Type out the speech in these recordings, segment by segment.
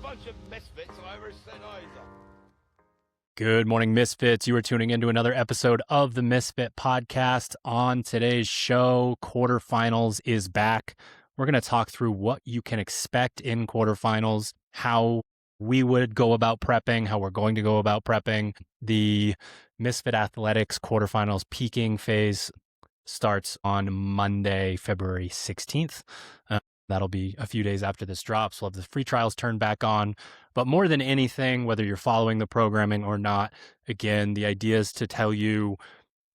bunch of misfits I ever set eyes on. Good morning, Misfits. You are tuning into another episode of the Misfit Podcast. On today's show, Quarterfinals is back. We're going to talk through what you can expect in quarterfinals, how we would go about prepping, how we're going to go about prepping. The Misfit Athletics quarterfinals peaking phase starts on Monday, February 16th. That'll be a few days after this drops. We'll have the free trials turned back on. But more than anything, whether you're following the programming or not, again, the idea is to tell you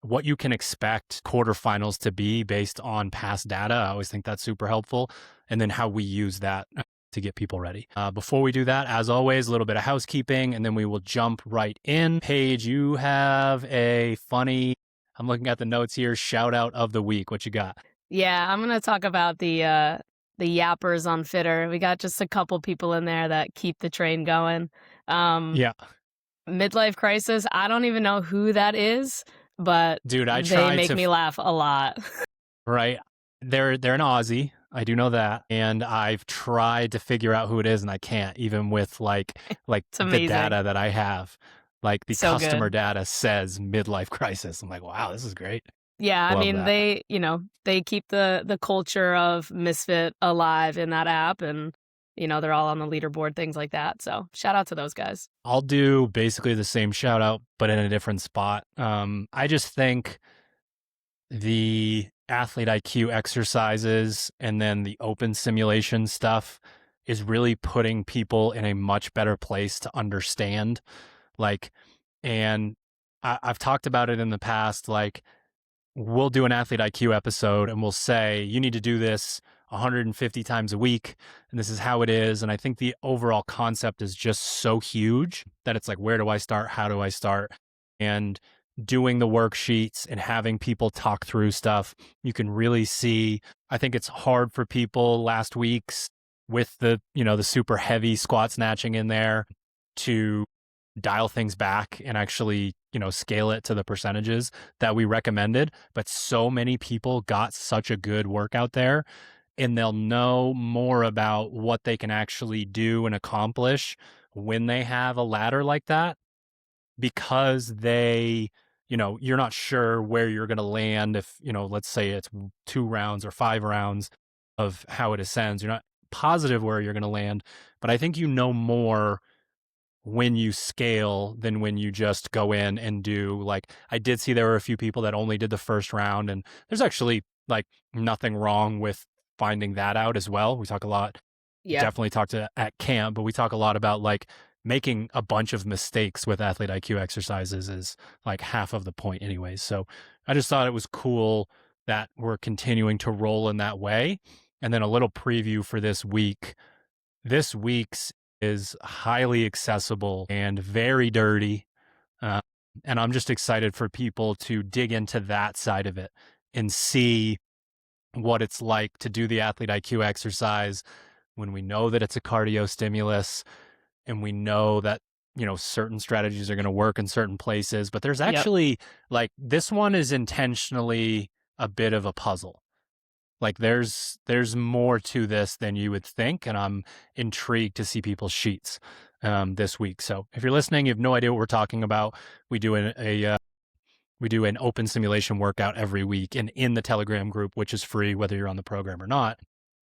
what you can expect quarterfinals to be based on past data. I always think that's super helpful. And then how we use that to get people ready. Before we do that, as always, a little bit of housekeeping, and then we will jump right in. Paige, you have a funny, I'm looking at the notes here, shout out of the week. What you got? Yeah, I'm going to talk about the yappers on Fitter. We got just a couple people in there that keep the train going. Yeah. Midlife crisis. I don't even know who that is, but dude, they make me laugh a lot. Right. They're an Aussie. I do know that. And I've tried to figure out who it is and I can't, even with like the data that I have. Like the customer data says midlife crisis. I'm like, wow, this is great. Yeah, I mean, they keep the culture of Misfit alive in that app, and they're all on the leaderboard, things like that. So shout out to those guys. I'll do basically the same shout out, but in a different spot. I just think the athlete IQ exercises and then the open simulation stuff is really putting people in a much better place to understand. And I've talked about it in the past, we'll do an athlete IQ episode and we'll say, you need to do this 150 times a week. And this is how it is. And I think the overall concept is just so huge that it's like, where do I start? How do I start? And doing the worksheets and having people talk through stuff, you can really see, I think it's hard for people last week's with the super heavy squat snatching in there to dial things back and actually, scale it to the percentages that we recommended. But so many people got such a good workout there, and they'll know more about what they can actually do and accomplish when they have a ladder like that, because they, you're not sure where you're going to land if, let's say it's 2 rounds or 5 rounds of how it ascends. You're not positive where you're going to land, but I think more when you scale than when you just go in and do, I did see there were a few people that only did the first round, and there's actually nothing wrong with finding that out as well. We talk a lot, definitely talked at camp, but we talk a lot about making a bunch of mistakes with athlete IQ exercises is half of the point anyways. So I just thought it was cool that we're continuing to roll in that way. And then a little preview for this week. This week's is highly accessible and very dirty. And I'm just excited for people to dig into that side of it and see what it's like to do the athlete IQ exercise when we know that it's a cardio stimulus and we know that, certain strategies are going to work in certain places. But there's actually this one is intentionally a bit of a puzzle. There's more to this than you would think, and I'm intrigued to see people's sheets this week. So if you're listening, you have no idea what we're talking about. We do an open simulation workout every week, and in the Telegram group, which is free whether you're on the program or not,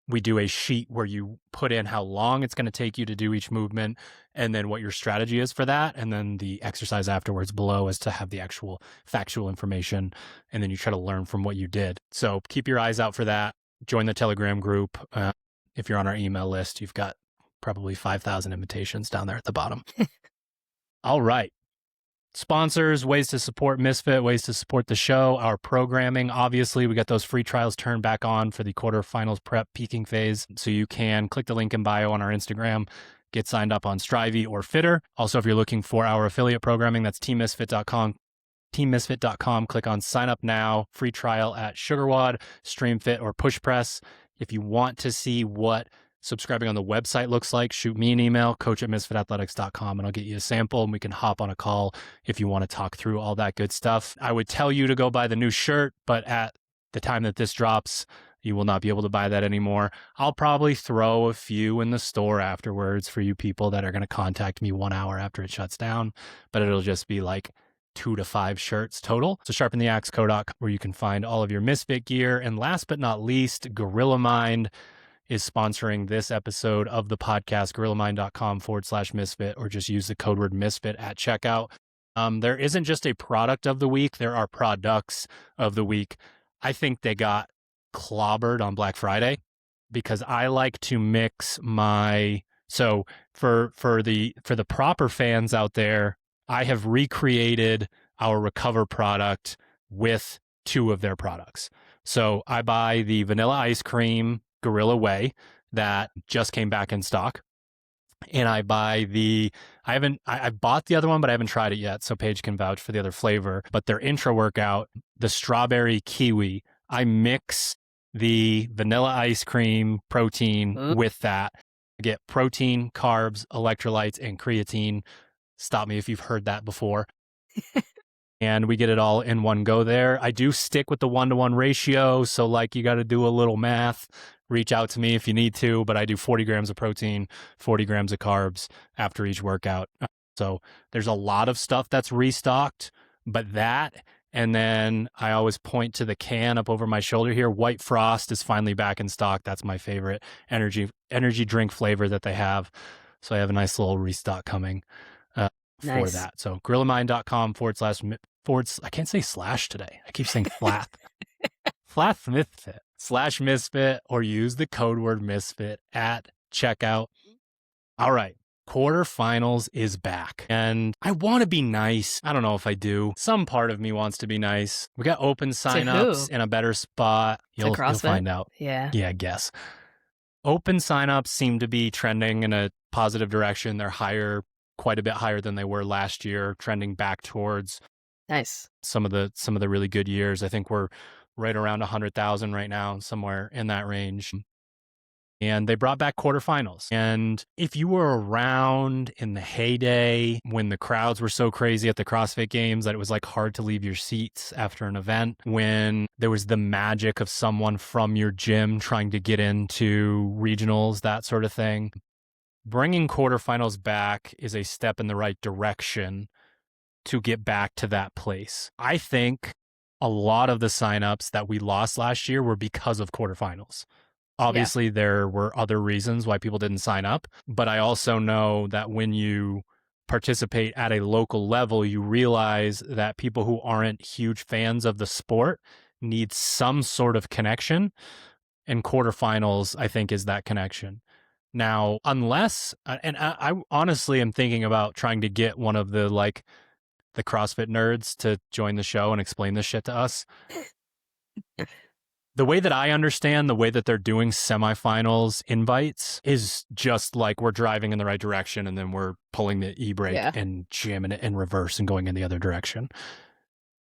we do a sheet where you put in how long it's going to take you to do each movement, and then what your strategy is for that, and then the exercise afterwards below is to have the actual factual information, and then you try to learn from what you did. So keep your eyes out for that. Join the Telegram group. If you're on our email list, you've got probably 5,000 invitations down there at the bottom. All right. Sponsors, ways to support Misfit, ways to support the show, our programming. Obviously, we got those free trials turned back on for the quarterfinals prep peaking phase. So you can click the link in bio on our Instagram, get signed up on Strivey or Fitter. Also, if you're looking for our affiliate programming, that's teammisfit.com. Teammisfit.com, click on sign up now, free trial at SugarWOD, StreamFit, or Push Press. If you want to see what subscribing on the website looks like, shoot me an email, coach@misfitathletics.com, and I'll get you a sample and we can hop on a call if you want to talk through all that good stuff. I would tell you to go buy the new shirt, but at the time that this drops, You will not be able to buy that anymore. I'll probably throw a few in the store afterwards for you people that are going to contact me 1 hour after it shuts down, but it'll just be like 2 to 5 shirts total. So sharpentheaxe.co.com, where you can find all of your Misfit gear. And last but not least, Gorilla Mind is sponsoring this episode of the podcast, gorillamind.com/misfit, or just use the code word misfit at checkout. There isn't just a product of the week, there are products of the week. I think they got clobbered on Black Friday because I like to mix my, so for the proper fans out there, I have recreated our Recover product with 2 of their products. So I buy the vanilla ice cream Gorilla Whey that just came back in stock. And I buy I bought the other one, but I haven't tried it yet. So Paige can vouch for the other flavor. But their intra workout, the strawberry kiwi, I mix the vanilla ice cream protein with that. I get protein, carbs, electrolytes, and creatine. Stop me if you've heard that before. And we get it all in one go there. I do stick with the 1-to-1 ratio. So like you got to do a little math. Reach out to me if you need to, but I do 40 grams of protein, 40 grams of carbs after each workout. So there's a lot of stuff that's restocked, but that, and then I always point to the can up over my shoulder here. White Frost is finally back in stock. That's my favorite energy drink flavor that they have. So I have a nice little restock coming for that. So gorillamind.com / I can't say slash today. I keep saying flat. /misfit, or use the code word misfit at checkout. All right. Quarterfinals is back. And I want to be nice. I don't know if I do. Some part of me wants to be nice. We got open signups in a better spot. You'll find out. Yeah, I guess. Open signups seem to be trending in a positive direction. They're higher, quite a bit higher than they were last year, trending back towards some of the really good years. I think we're right around 100,000 right now, somewhere in that range. And they brought back quarterfinals. And if you were around in the heyday when the crowds were so crazy at the CrossFit Games that it was like hard to leave your seats after an event, when there was the magic of someone from your gym trying to get into regionals, that sort of thing, bringing quarterfinals back is a step in the right direction to get back to that place. I think a lot of the signups that we lost last year were because of quarterfinals. Obviously, there were other reasons why people didn't sign up, but I also know that when you participate at a local level, you realize that people who aren't huge fans of the sport need some sort of connection, and quarterfinals, I think, is that connection. Now, unless, and I honestly am thinking about trying to get one of the CrossFit nerds to join the show and explain this shit to us. The way that I understand the way that they're doing semifinals invites is just like we're driving in the right direction and then we're pulling the e-brake and jamming it in reverse and going in the other direction.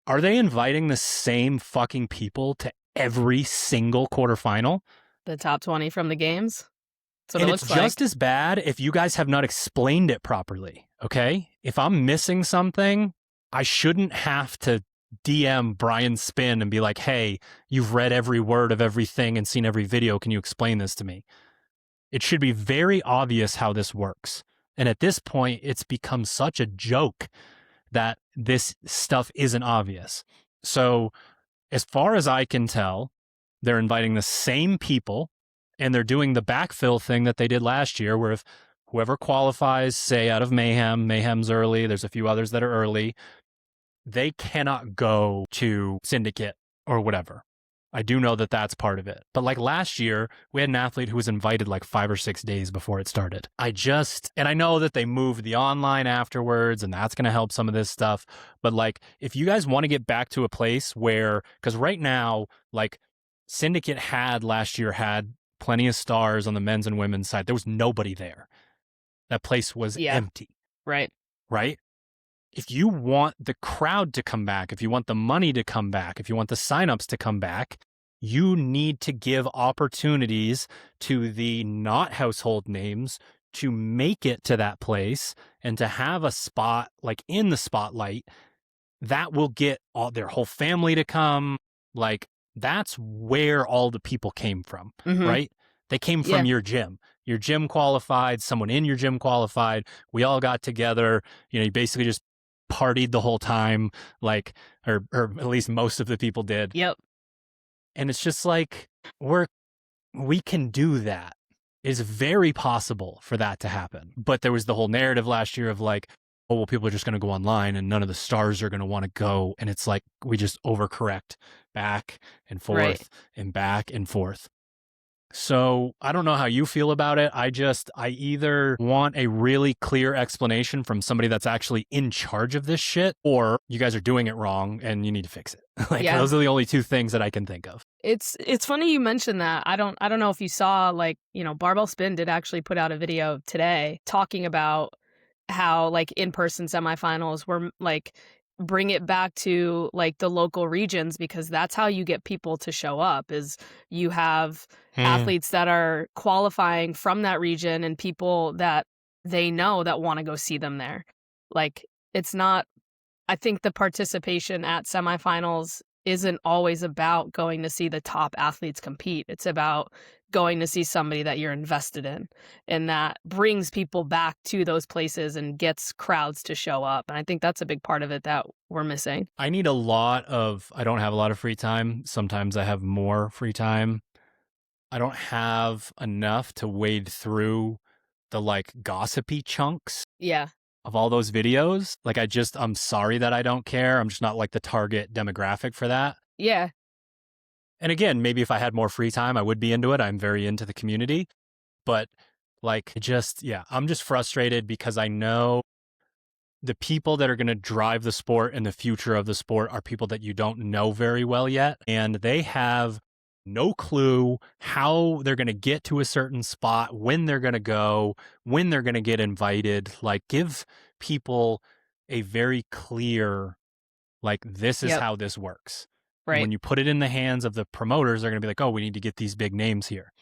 Are they inviting the same fucking people to every single quarterfinal? The top 20 from the games? That's what and it looks it's just as bad if you guys have not explained it properly, okay? If I'm missing something, I shouldn't have to DM Brian Spin and be like, hey, you've read every word of everything and seen every video. Can you explain this to me? It should be very obvious how this works. And at this point, it's become such a joke that this stuff isn't obvious. So as far as I can tell, they're inviting the same people and they're doing the backfill thing that they did last year, where if whoever qualifies, say out of Mayhem's early, there's a few others that are early, they cannot go to Syndicate or whatever. I do know that that's part of it. But like last year, we had an athlete who was invited like 5 or 6 days before it started. And I know that they moved the online afterwards and that's going to help some of this stuff. But like, if you guys want to get back to a place where, because right now, like Syndicate last year had plenty of stars on the men's and women's side. There was nobody there. That place was empty. Right. If you want the crowd to come back, if you want the money to come back, if you want the signups to come back, you need to give opportunities to the not household names to make it to that place and to have a spot like in the spotlight that will get their whole family to come. Like that's where all the people came from, Mhm. right? They came from your gym. Your gym qualified, someone in your gym qualified. We all got together. You basically just partied the whole time, like, or at least most of the people did. Yep. And it's just like, we can do that. It's very possible for that to happen. But there was the whole narrative last year of like, oh, well, people are just going to go online and none of the stars are going to want to go. And it's like, we just overcorrect back and forth and back and forth. So I don't know how you feel about it. I either want a really clear explanation from somebody that's actually in charge of this shit, or you guys are doing it wrong and you need to fix it. Those are the only two things that I can think of. It's funny you mentioned that. I don't know if you saw, like, Barbell Spin did actually put out a video today talking about how, like, in-person semifinals were like, bring it back to like the local regions, because that's how you get people to show up, is you have athletes that are qualifying from that region and people that they know that want to go see them there. Like, it's not, I think the participation at semifinals isn't always about going to see the top athletes compete. It's about going to see somebody that you're invested in, and that brings people back to those places and gets crowds to show up. And I think that's a big part of it that we're missing. I don't have a lot of free time. Sometimes I have more free time. I don't have enough to wade through the like gossipy chunks. Yeah. Of all those videos. Like, I'm sorry that I don't care. I'm just not like the target demographic for that. Yeah. And again, maybe if I had more free time, I would be into it. I'm very into the community. But like, I'm just frustrated because I know the people that are going to drive the sport and the future of the sport are people that you don't know very well yet. And they have no clue how they're going to get to a certain spot, when they're going to go, when they're going to get invited. Like, give people a very clear, like, this is how this works. Right. And when you put it in the hands of the promoters, they're going to be like, oh, we need to get these big names here.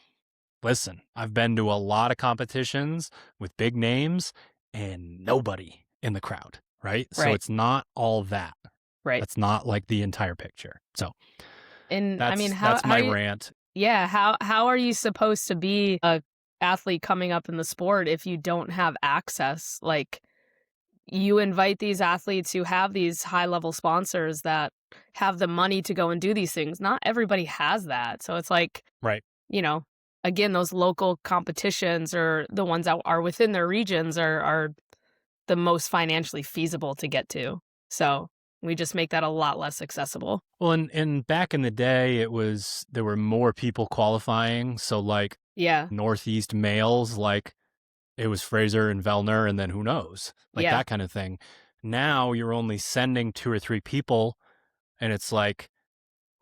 Listen, I've been to a lot of competitions with big names and nobody in the crowd, right? So it's not all that. Right. That's not like the entire picture. So and that's, I mean, that's my rant. Yeah. How are you supposed to be a athlete coming up in the sport if you don't have access? Like, you invite these athletes who have these high level sponsors that have the money to go and do these things. Not everybody has that. So it's like, right. Again, those local competitions, or the ones that are within their regions, are the most financially feasible to get to. So we just make that a lot less accessible. Well, and back in the day, there were more people qualifying. So like, Northeast males, like, it was Fraser and Vellner, and then who knows, like that kind of thing. Now you're only sending 2 or 3 people, and it's like,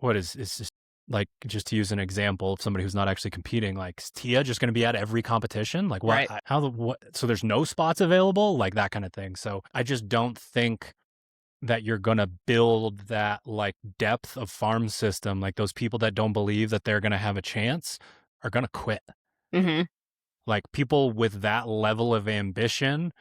it's just like, just to use an example of somebody who's not actually competing, like, is Tia just going to be at every competition? Like, what? Right. So there's no spots available, like that kind of thing. So I just don't think that you're going to build that like depth of farm system. Like, those people that don't believe that they're going to have a chance are going to quit. Mm-hmm. Like, people with that level of ambition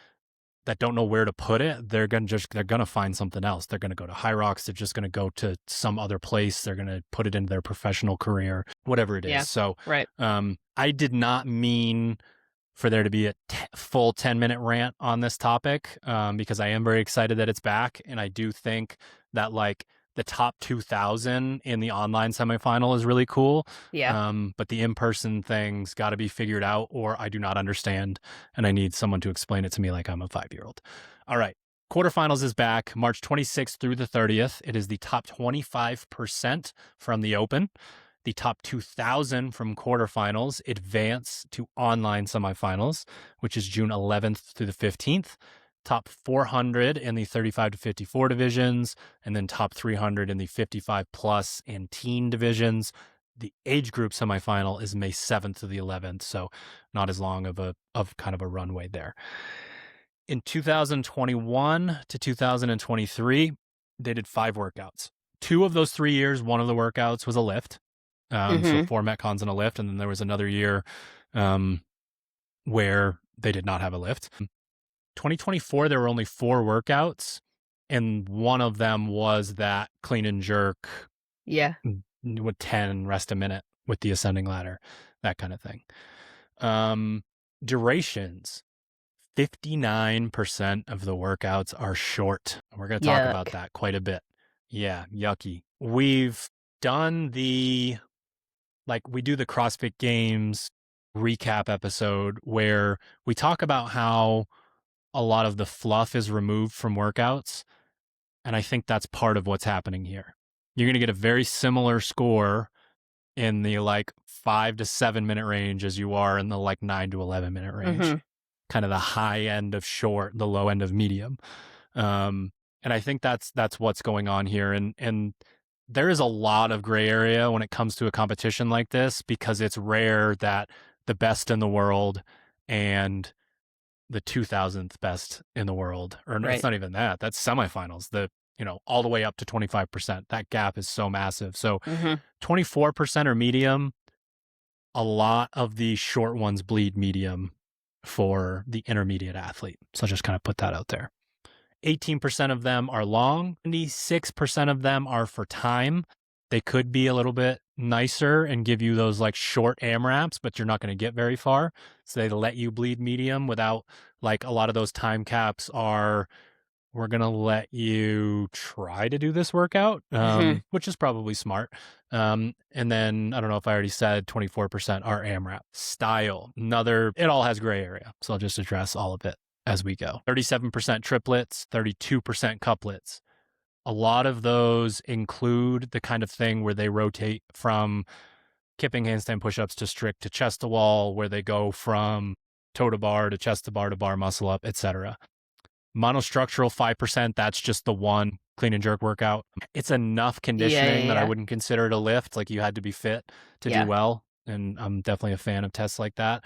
that don't know where to put it, they're gonna find something else. They're gonna go to High Rocks. They're just gonna go to some other place. They're gonna put it into their professional career, whatever it is. Yeah. So, right. I did not mean for there to be a full 10-minute rant on this topic, because I am very excited that it's back, and I do think that like the top 2,000 in the online semifinal is really cool. Yeah. But the in-person thing's got to be figured out, or I do not understand, and I need someone to explain it to me like I'm a 5-year-old. All right. Quarterfinals is back March 26th through the 30th. It is the top 25% from the Open. The top 2,000 from quarterfinals advance to online semifinals, which is June 11th through the 15th. Top 400 in the 35 to 54 divisions, and then top 300 in the 55 plus and teen divisions. The age group semifinal is May 7th to the 11th, so not as long of kind of a runway there. In 2021 to 2023, they did 5 workouts. 2 of those 3 years, one of the workouts was a lift. So 4 Metcons and a lift, and then there was another year where they did not have a lift. 2024, there were only 4 workouts, and one of them was that clean and jerk. Yeah. with 10, rest a minute with the ascending ladder, that kind of thing. Durations. 59% of the workouts are short. We're going to talk about that quite a bit. Yeah, yucky. We've done we do the CrossFit Games recap episode where we talk about how a lot of the fluff is removed from workouts. And I think that's part of what's happening here. You're going to get a very similar score in the 5 to 7 minute range as you are in the 9 to 11 minute range. Kind of the high end of short, the low end of medium. And I think that's what's going on here. And there is a lot of gray area when it comes to a competition like this, because it's rare that the best in the world and the 2000th best in the world, or it's not even that, that's semifinals, all the way up to 25%. That gap is so massive. So 24% are medium. A lot of the short ones bleed medium for the intermediate athlete. So I'll just kind of put that out there. 18% of them are long. 96% of them are for time. They could be a little bit nicer and give you those short AMRAPs, but you're not going to get very far. So they let you bleed medium without a lot of those time caps are, we're going to let you try to do this workout, which is probably smart. And then I don't know if I already said 24% are AMRAP. Style, it all has gray area. So I'll just address all of it as we go. 37% triplets, 32% couplets. A lot of those include the kind of thing where they rotate from kipping handstand push-ups to strict to chest to wall, where they go from toe to bar to chest to bar muscle up, etc. Monostructural 5%, that's just the one clean and jerk workout. It's enough conditioning that I wouldn't consider it a lift. You had to be fit to do well. And I'm definitely a fan of tests like that.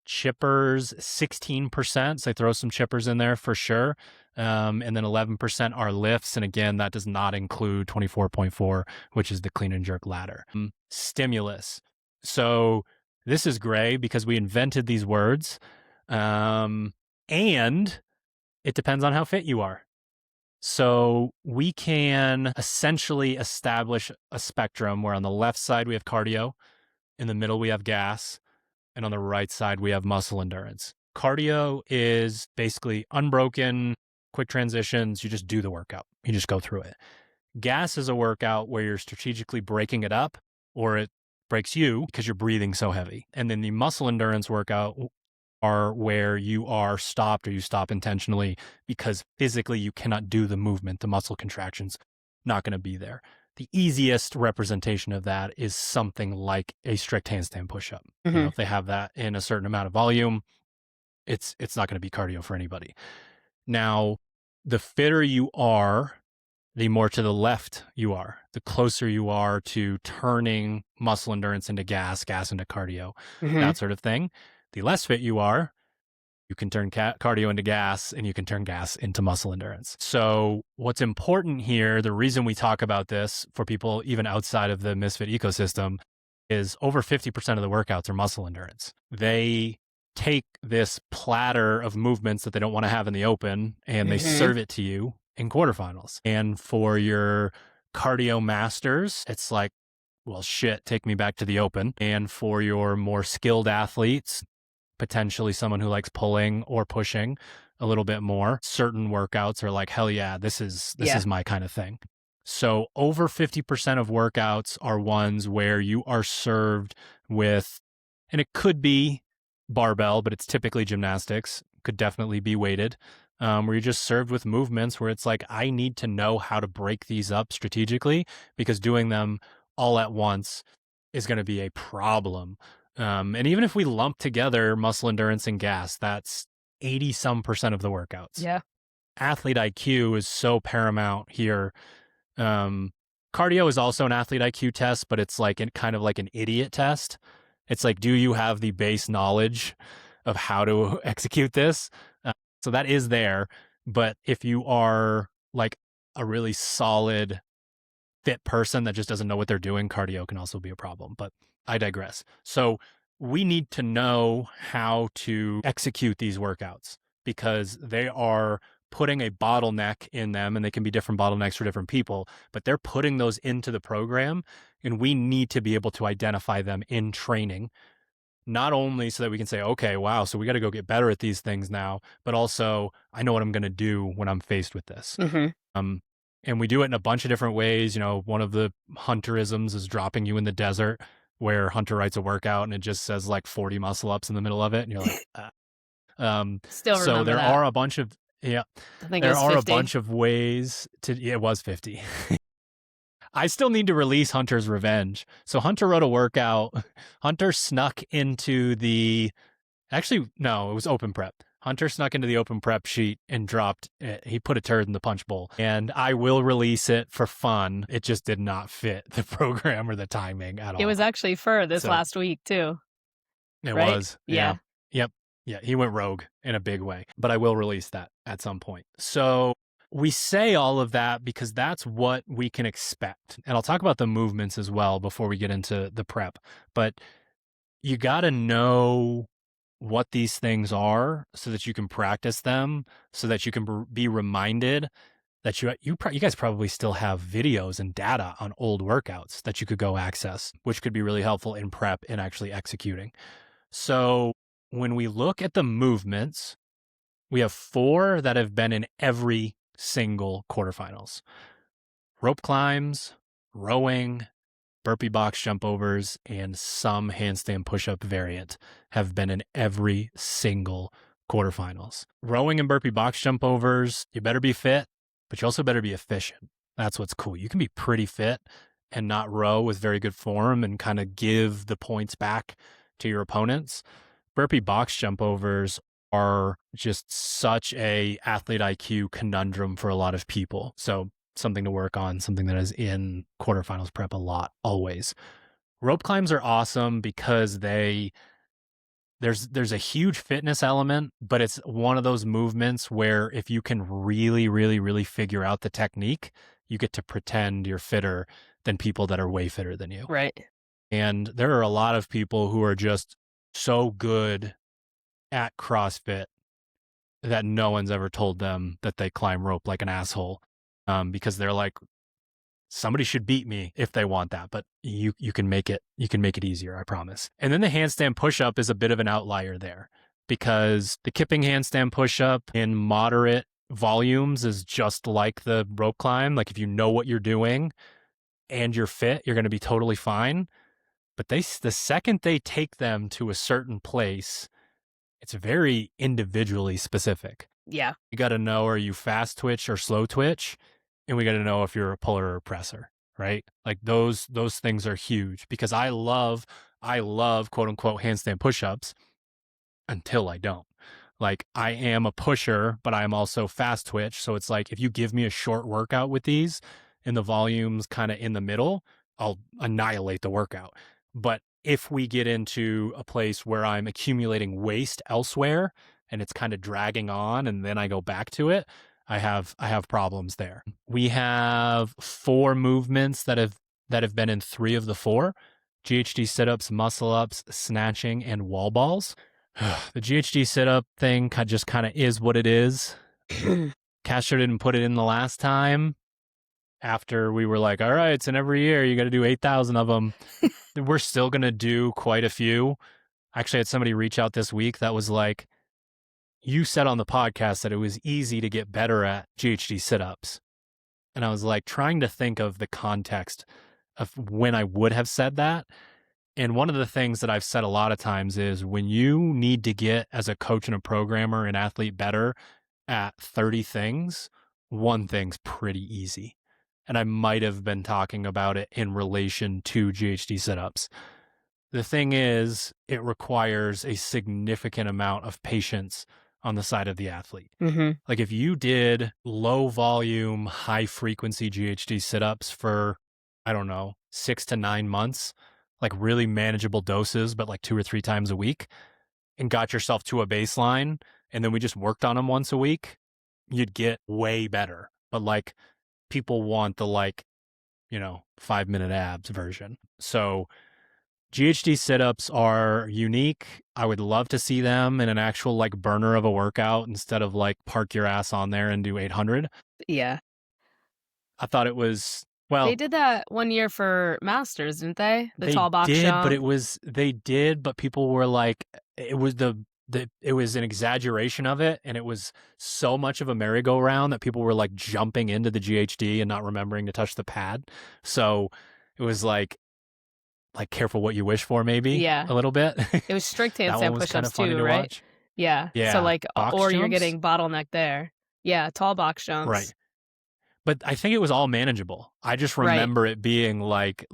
Chippers, 16%. So I throw some chippers in there for sure. And then 11% are lifts. And again, that does not include 24.4, which is the clean and jerk ladder. Stimulus. So this is gray because we invented these words. And it depends on how fit you are. So we can essentially establish a spectrum where on the left side we have cardio, in the middle we have gas, and on the right side we have muscle endurance. Cardio is basically unbroken, quick transitions. You just do the workout. You just go through it. Gas is a workout where you're strategically breaking it up, or it breaks you because you're breathing so heavy. And then the muscle endurance workout are where you are stopped, or you stop intentionally because physically you cannot do the movement. The muscle contraction's not going to be there. The easiest representation of that is something like a strict handstand push-up. If they have that in a certain amount of volume, it's not going to be cardio for anybody. Now, the fitter you are, the more to the left you are, the closer you are to turning muscle endurance into gas into cardio, that sort of thing. The less fit you are, you can turn cardio into gas, and you can turn gas into muscle endurance. So what's important here, the reason we talk about this for people even outside of the Misfit ecosystem, is over 50% of the workouts are muscle endurance. They take this platter of movements that they don't want to have in the open, and they serve it to you in quarterfinals. And for your cardio masters, it's well, shit, take me back to the open. And for your more skilled athletes, potentially someone who likes pulling or pushing a little bit more, certain workouts are hell yeah, this is my kind of thing. So over 50% of workouts are ones where you are served with, and it could be barbell, but it's typically gymnastics, could definitely be weighted, where you're just served with movements where it's I need to know how to break these up strategically, because doing them all at once is going to be a problem. And even if we lump together muscle endurance and gas, that's 80% of the workouts. Yeah. Athlete IQ is so paramount here. Cardio is also an athlete IQ test, but it's kind of like an idiot test. It's do you have the base knowledge of how to execute this? So that is there. But if you are a really solid fit person that just doesn't know what they're doing, cardio can also be a problem. But I digress. So we need to know how to execute these workouts, because they are putting a bottleneck in them, and they can be different bottlenecks for different people, but they're putting those into the program, and we need to be able to identify them in training, not only so that we can say, okay, wow, so we got to go get better at these things now, but also I know what I'm going to do when I'm faced with this. And we do it in a bunch of different ways. You know, one of the hunterisms is dropping you in the desert, where Hunter writes a workout and it just says like 40 muscle ups in the middle of it, and you're like, Still so remember there that. are a bunch of I think it there was are 50. a bunch of ways to. Yeah, it was 50. I still need to release Hunter's Revenge. So Hunter wrote a workout. Hunter snuck into the. Actually, no, it was open prep. Hunter snuck into the open prep sheet and dropped it. He put a turd in the punch bowl. And I will release it for fun. It just did not fit the program or the timing at all. It was actually for this last week, too. It right? was. Yeah. Yep. Yeah. He went rogue in a big way. But I will release that at some point. So we say all of that because that's what we can expect. And I'll talk about the movements as well before we get into the prep. But you got to know what these things are so that you can practice them, so that you can be reminded that you guys probably still have videos and data on old workouts that you could go access, which could be really helpful in prep and actually executing. So when we look at the movements, we have 4 that have been in every single quarterfinals: rope climbs, rowing, burpee box jump overs, and some handstand push-up variant have been in every single quarterfinals. Rowing and burpee box jump overs, you better be fit, but you also better be efficient. That's what's cool. You can be pretty fit and not row with very good form and kind of give the points back to your opponents. Burpee box jump overs are just such a athlete IQ conundrum for a lot of people. So something to work on, something that is in quarterfinals prep a lot, always. Rope climbs are awesome because there's a huge fitness element, but it's one of those movements where if you can really, really, really figure out the technique, you get to pretend you're fitter than people that are way fitter than you. Right. And there are a lot of people who are just so good at CrossFit that no one's ever told them that they climb rope like an asshole, because they're like, somebody should beat me if they want that, but you can make it easier, I promise. And then the handstand push-up is a bit of an outlier there, because the kipping handstand push-up in moderate volumes is just like the rope climb. Like if you know what you're doing and you're fit, you're going to be totally fine. But the second they take them to a certain place, it's very individually specific. Yeah. You got to know, are you fast twitch or slow twitch? And we got to know if you're a puller or a presser, right? Like those things are huge, because I love quote unquote handstand push-ups until I don't. Like I am a pusher, but I'm also fast twitch. So it's like, if you give me a short workout with these and the volume's kind of in the middle, I'll annihilate the workout. But if we get into a place where I'm accumulating waste elsewhere and it's kind of dragging on and then I go back to it, I have problems there. We have 4 movements that have been in 3 of the 4: GHD sit-ups, muscle-ups, snatching, and wall balls. The GHD sit-up thing just kind of is what it is. Castro didn't put it in the last time. After we were like, all right, it's in every year, you got to do 8,000 of them. We're still going to do quite a few. Actually, I had somebody reach out this week that was like, you said on the podcast that it was easy to get better at GHD sit-ups. And I was like trying to think of the context of when I would have said that. And one of the things that I've said a lot of times is, when you need to get, as a coach and a programmer, an athlete better at 30 things, one thing's pretty easy. And I might have been talking about it in relation to GHD sit-ups. The thing is, it requires a significant amount of patience on the side of the athlete. Like if you did low volume, high frequency GHD sit-ups for, I don't know, 6 to 9 months, like really manageable doses, but like 2 or 3 times a week, and got yourself to a baseline, and then we just worked on them once a week, you'd get way better. But like, people want the 5-minute abs version. So GHD sit-ups are unique. I would love to see them in an actual like burner of a workout instead of like park your ass on there and do 800. Yeah. I thought it was, They well, did that one year for Masters, didn't they? The they tall box did, jump. but they did, but people were like, it was it was an exaggeration of it, and it was so much of a merry-go-round that people were like jumping into the GHD and not remembering to touch the pad. So it was like careful what you wish for, maybe. Yeah. A little bit. It was strict That one handstand was kind push-ups of funny too, to right? watch. Yeah. Yeah. So like, Box or you're jumps? getting bottleneck there. Yeah, tall box jumps. Right. But I think it was all manageable. I just remember it being like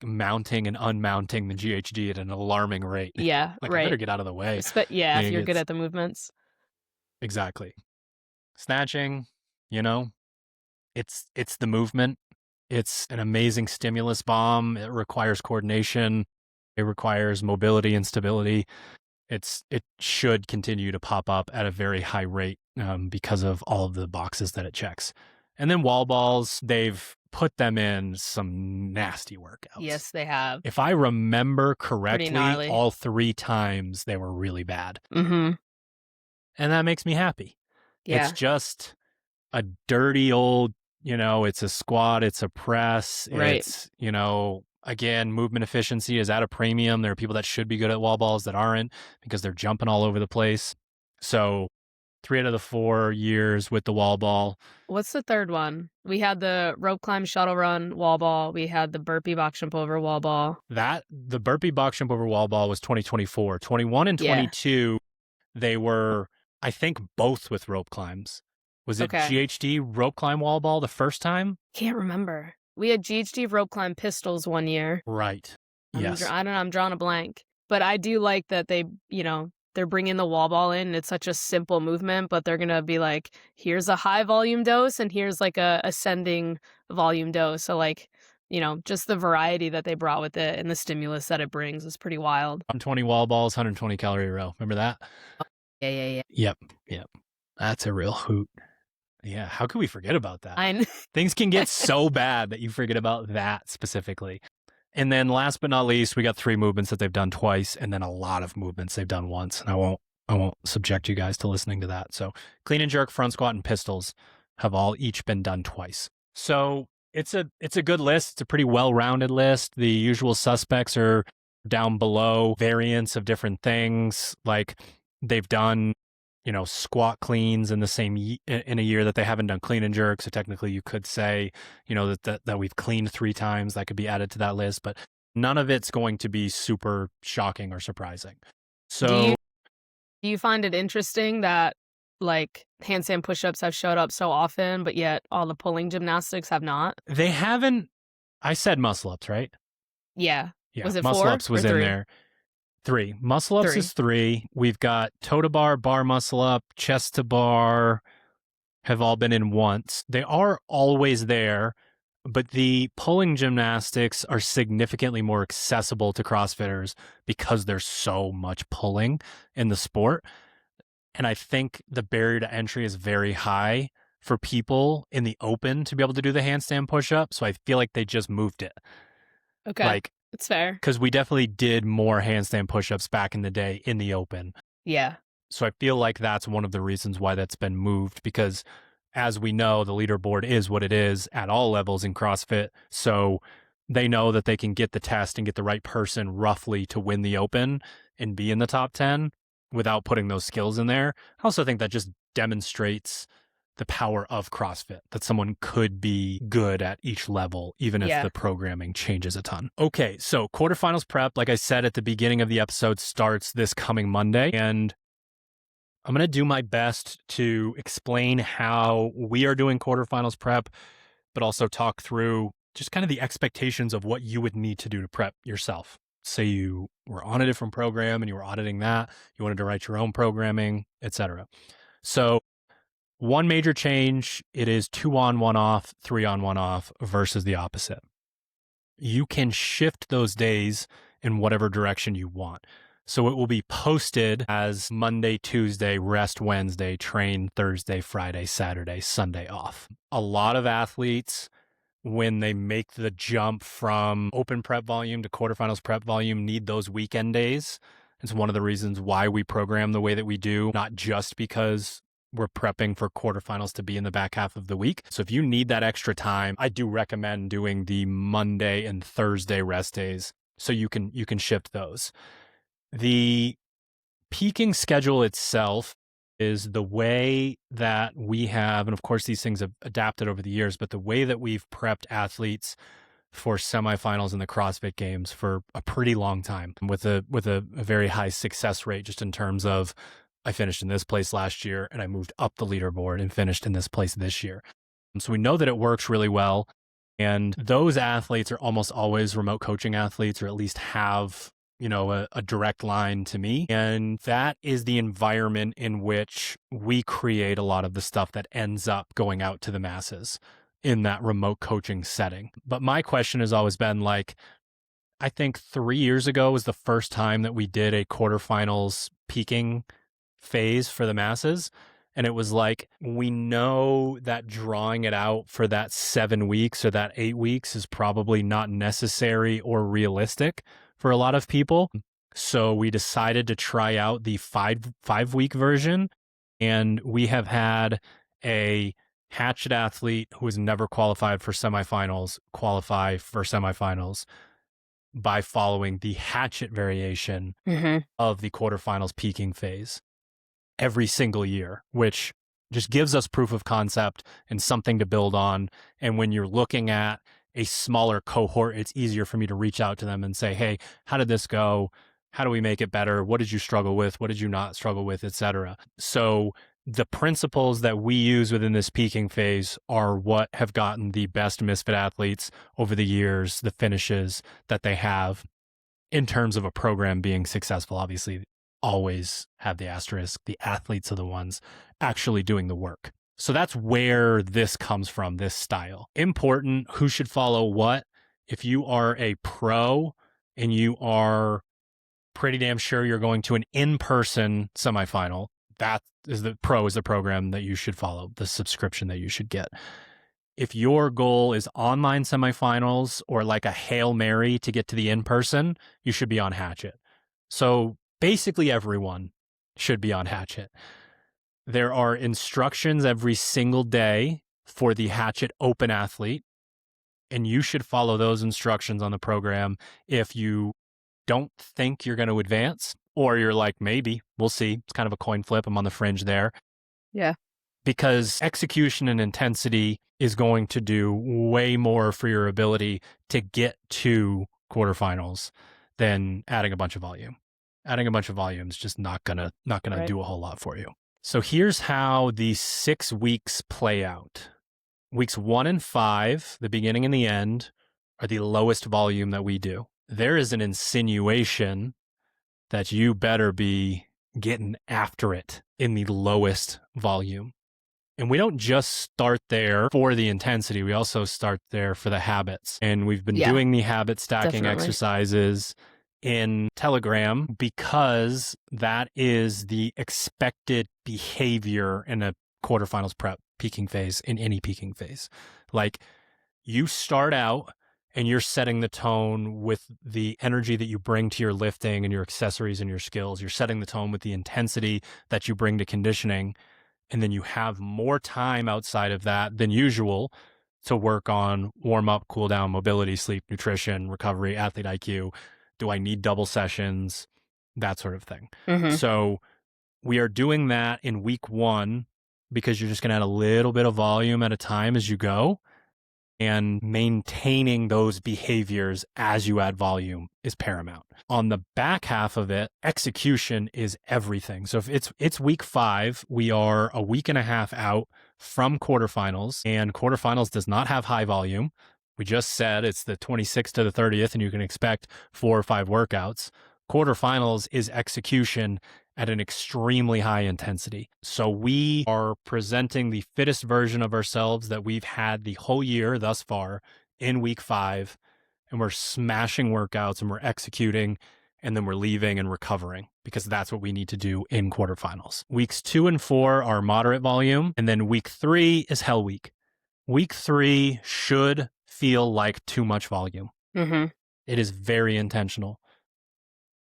mounting and unmounting the GHD at an alarming rate. Yeah, Like, right. I better get out of the way. Yeah, if Maybe you're good it's- at the movements. Exactly. Snatching, you know, it's the movement. It's an amazing stimulus bomb. It requires coordination. It requires mobility and stability. It should continue to pop up at a very high rate because of all of the boxes that it checks. And then wall balls, they've put them in some nasty workouts. Yes, they have. If I remember correctly, gnarly. all 3 times they were really bad. Mm-hmm. And that makes me happy. Yeah. It's just a dirty old, it's a squat, it's a press, Right. it's, again, movement efficiency is at a premium. There are people that should be good at wall balls that aren't because they're jumping all over the place. So 3 out of the 4 years with the wall ball. What's the third one? We had the rope climb, shuttle run, wall ball. We had the burpee box jump over wall ball. The burpee box jump over wall ball was 2024. 21 and 22, they were, I think, both with rope climbs. Was it GHD rope climb wall ball the first time? Can't remember. We had GHD rope climb pistols one year. Right. Yes. I don't know. I'm drawing a blank. But I do like that they, they're bringing the wall ball in. It's such a simple movement, but they're going to be like, here's a high volume dose and here's like a ascending volume dose. So like, just the variety that they brought with it and the stimulus that it brings is pretty wild. 120 wall balls, 120 calorie row. Remember that? Yeah. Yep. That's a real hoot. Yeah, how could we forget about that? Things can get so bad that you forget about that specifically. And then last but not least, we got 3 movements that they've done twice, and then a lot of movements they've done once. And I won't subject you guys to listening to that. So clean and jerk, front squat, and pistols have all each been done twice. So it's a good list. It's a pretty well-rounded list. The usual suspects are down below, variants of different things. Like they've done squat cleans in the same in a year that they haven't done clean and jerk. So technically you could say, that we've cleaned 3 times. That could be added to that list, but none of it's going to be super shocking or surprising. So do you find it interesting that like handstand push-ups have showed up so often, but yet all the pulling gymnastics have not? They haven't. I said muscle ups, right? Yeah. Was it muscle 4 ups was or in 3? there. 3. Muscle ups 3. is 3. We've got toe to bar, bar muscle up, chest to bar have all been in once. They are always there, but the pulling gymnastics are significantly more accessible to CrossFitters because there's so much pulling in the sport. And I think the barrier to entry is very high for people in the open to be able to do the handstand push-up. So I feel like they just moved it. Okay. It's fair. Because we definitely did more handstand push-ups back in the day in the open. Yeah. So I feel like that's one of the reasons why that's been moved, because as we know, the leaderboard is what it is at all levels in CrossFit. So they know that they can get the test and get the right person roughly to win the open and be in the top 10 without putting those skills in there. I also think that just demonstrates the power of CrossFit, that someone could be good at each level, even if the programming changes a ton. Okay, so quarterfinals prep, like I said at the beginning of the episode, starts this coming Monday. And I'm going to do my best to explain how we are doing quarterfinals prep, but also talk through just kind of the expectations of what you would need to do to prep yourself. Say you were on a different program and you were auditing that, you wanted to write your own programming, etc. So one major change, it is 2 on, 1 off, 3 on, 1 off versus the opposite. You can shift those days in whatever direction you want. So it will be posted as Monday, Tuesday, rest Wednesday, train Thursday, Friday, Saturday, Sunday off. A lot of athletes when they make the jump from open prep volume to quarterfinals prep volume, need those weekend days. It's one of the reasons why we program the way that we do, not just because we're prepping for quarterfinals to be in the back half of the week. So if you need that extra time, I do recommend doing the Monday and Thursday rest days so you can shift those. The peaking schedule itself is the way that we have, and of course these things have adapted over the years, but the way that we've prepped athletes for semifinals in the CrossFit Games for a pretty long time with a very high success rate, just in terms of I finished in this place last year and I moved up the leaderboard and finished in this place this year. So we know that it works really well. And those athletes are almost always remote coaching athletes, or at least have, a direct line to me. And that is the environment in which we create a lot of the stuff that ends up going out to the masses in that remote coaching setting. But my question has always been like, I think 3 years ago was the first time that we did a quarterfinals peaking phase for the masses. And it was like, we know that drawing it out for that 7 weeks or that 8 weeks is probably not necessary or realistic for a lot of people. So we decided to try out the five-week version. And we have had a Hatchet athlete who has never qualified for semifinals qualify for semifinals by following the Hatchet variation of the quarterfinals peaking phase every single year, which just gives us proof of concept and something to build on. And when you're looking at a smaller cohort, it's easier for me to reach out to them and say, hey, how did this go? How do we make it better? What did you struggle with? What did you not struggle with, etc. So the principles that we use within this peaking phase are what have gotten the best Misfit athletes over the years, the finishes that they have in terms of a program being successful. Obviously, always have the asterisk, the athletes are the ones actually doing the work. So that's where this comes from, this style. Important, who should follow what? If you are a pro and you are pretty damn sure you're going to an in-person semifinal, that is the program that you should follow, the subscription that you should get. If your goal is online semifinals or like a Hail Mary to get to the in-person, you should be on Hatchet. So basically everyone should be on Hatchet. There are instructions every single day for the Hatchet open athlete, and you should follow those instructions on the program if you don't think you're going to advance, or you're like, maybe, we'll see. It's kind of a coin flip. I'm on the fringe there. Yeah. Because execution and intensity is going to do way more for your ability to get to quarterfinals than adding a bunch of volume. Adding a bunch of volume is just not gonna Right. do a whole lot for you. So here's how the 6 weeks play out. Weeks 1 and 5, the beginning and the end, are the lowest volume that we do. There is an insinuation that you better be getting after it in the lowest volume. And we don't just start there for the intensity. We also start there for the habits. And we've been doing the habit stacking exercises in Telegram because that is the expected behavior in a quarterfinals prep peaking phase, in any peaking phase. Like, you start out and you're setting the tone with the energy that you bring to your lifting and your accessories and your skills. You're setting the tone with the intensity that you bring to conditioning. And then you have more time outside of that than usual to work on warm up, cool down, mobility, sleep, nutrition, recovery, athlete IQ. Do I need double sessions? That sort of thing. So we are doing that in week 1 because you're just going to add a little bit of volume at a time as you go. And maintaining those behaviors as you add volume is paramount. On the back half of it, execution is everything. So if it's week 5, we are a week and a half out from quarterfinals, and quarterfinals does not have high volume. We just said it's the 26th to the 30th, and you can expect 4 or 5 workouts. Quarterfinals is execution at an extremely high intensity. So we are presenting the fittest version of ourselves that we've had the whole year thus far in week 5, and we're smashing workouts and we're executing, and then we're leaving and recovering because that's what we need to do in quarterfinals. Weeks 2 and 4 are moderate volume, and then week 3 is hell week. Week 3 should feel like too much volume. Mm-hmm. It is very intentional.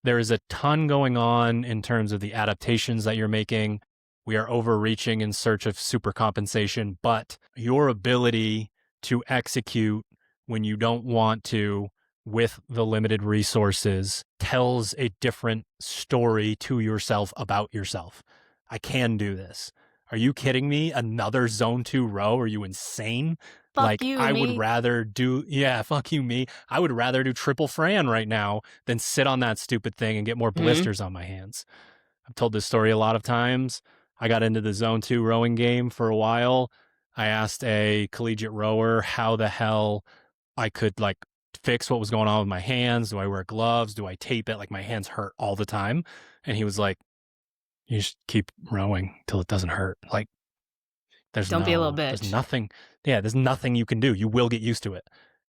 There is a ton going on in terms of the adaptations that you're making. We are overreaching in search of super compensation, but your ability to execute when you don't want to with the limited resources tells a different story to yourself about yourself. I can do this. Are you kidding me? Another zone 2 row? Are you insane? Fuck you, I would me. rather do, fuck you, me. I would rather do triple Fran right now than sit on that stupid thing and get more blisters on my hands. I've told this story a lot of times. I got into the zone 2 rowing game for a while. I asked a collegiate rower how the hell I could fix what was going on with my hands. Do I wear gloves? Do I tape it? Like, my hands hurt all the time. And he was like, you just keep rowing till it doesn't hurt. Like, Don't be a little there's bitch. there's nothing you can do. You will get used to it.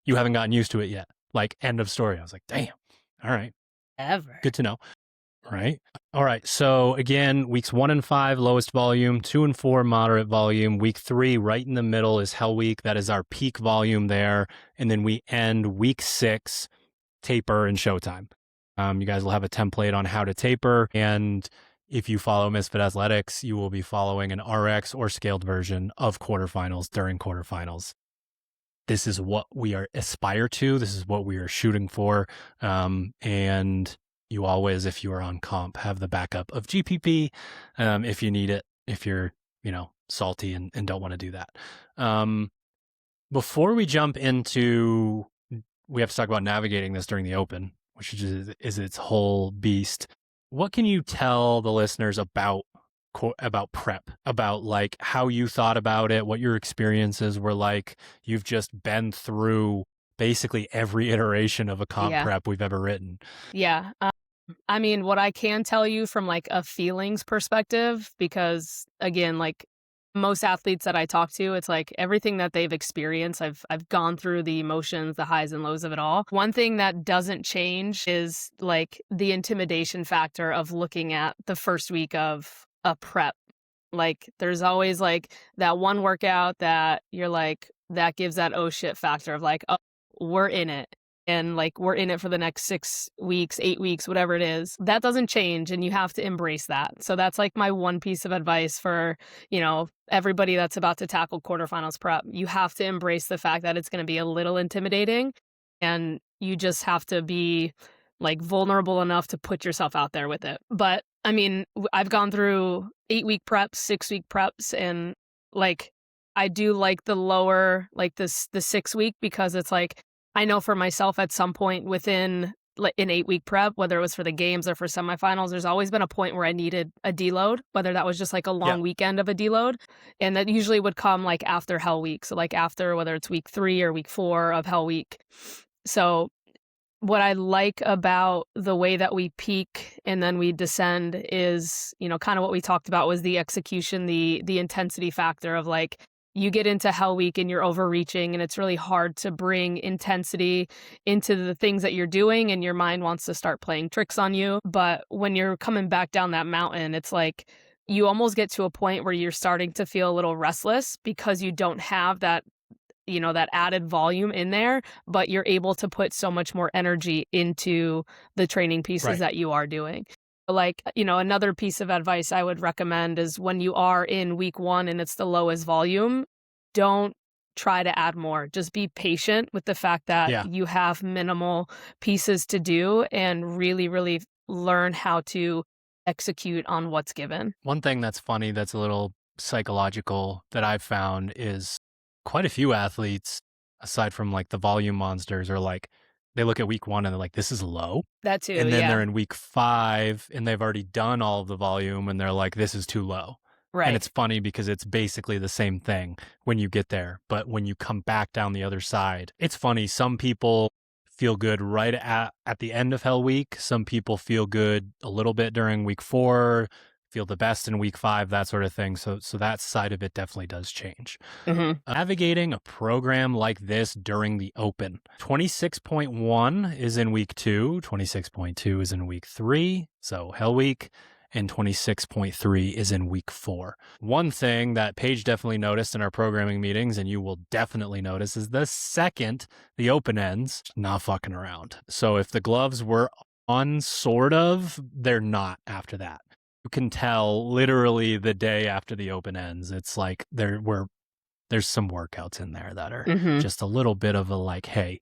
You haven't gotten used to it yet. Like, end of story. I was like, damn. All right. Ever. Good to know. Right. All right. So again, weeks 1 and 5, lowest volume, 2 and 4, moderate volume. Week 3, right in the middle, is Hell Week. That is our peak volume there. And then we end week 6, taper and showtime. You guys will have a template on how to taper. And if you follow Misfit Athletics, you will be following an RX or scaled version of quarterfinals during quarterfinals. This is what we aspire to. This is what we are shooting for. And you always, if you are on comp, have the backup of GPP if you need it, if you're, salty and don't want to do that. Before we jump into, we have to talk about navigating this during the Open, which is its whole beast. What can you tell the listeners about prep, about like how you thought about it, what your experiences were like? You've just been through basically every iteration of a comp prep we've ever written. Yeah. I mean, what I can tell you from like a feelings perspective, because again, like most athletes that I talk to, it's like everything that they've experienced, I've gone through the emotions, the highs and lows of it all. One thing that doesn't change is like the intimidation factor of looking at the first week of a prep. Like there's always like that one workout that you're like, that gives that oh shit factor of like, oh, we're in it. And like we're in it for the next 6 weeks, 8 weeks, whatever it is. That doesn't change, and you have to embrace that. So that's like my one piece of advice for, everybody that's about to tackle quarterfinals prep. You have to embrace the fact that it's going to be a little intimidating, and you just have to be like vulnerable enough to put yourself out there with it. But I mean, I've gone through 8-week preps, 6-week preps, and like I do like the lower, like the 6 week, because it's like, I know for myself at some point within an 8-week prep, whether it was for the games or for semifinals, there's always been a point where I needed a deload, whether that was just like a long weekend of a deload. And that usually would come like after Hell Week. So like after, whether it's week 3 or week 4 of Hell Week. So what I like about the way that we peak and then we descend is, kind of what we talked about was the execution, the intensity factor of like, you get into Hell Week and you're overreaching, and it's really hard to bring intensity into the things that you're doing, and your mind wants to start playing tricks on you. But when you're coming back down that mountain, it's like you almost get to a point where you're starting to feel a little restless because you don't have that, that added volume in there, but you're able to put so much more energy into the training pieces that you are doing. Like, another piece of advice I would recommend is when you are in week 1 and it's the lowest volume, don't try to add more. Just be patient with the fact that you have minimal pieces to do, and really, really learn how to execute on what's given. One thing that's funny, that's a little psychological, that I've found is quite a few athletes, aside from like the volume monsters, are like, they look at week 1 and they're like, this is low. That too, and then they're in week 5 and they've already done all of the volume and they're like, this is too low. Right. And it's funny because it's basically the same thing when you get there. But when you come back down the other side, it's funny. Some people feel good right at the end of Hell Week. Some people feel good a little bit during week 4, feel the best in week 5, that sort of thing. So that side of it definitely does change. Navigating a program like this during the Open. 26.1 is in week 2, 26.2 is in week 3, so Hell Week, and 26.3 is in week 4. One thing that Paige definitely noticed in our programming meetings, and you will definitely notice, is the second the open ends, not fucking around. So if the gloves were on, sort of, they're not after that. You can tell literally the day after the open ends. It's like there's some workouts in there that are just a little bit of a like, hey,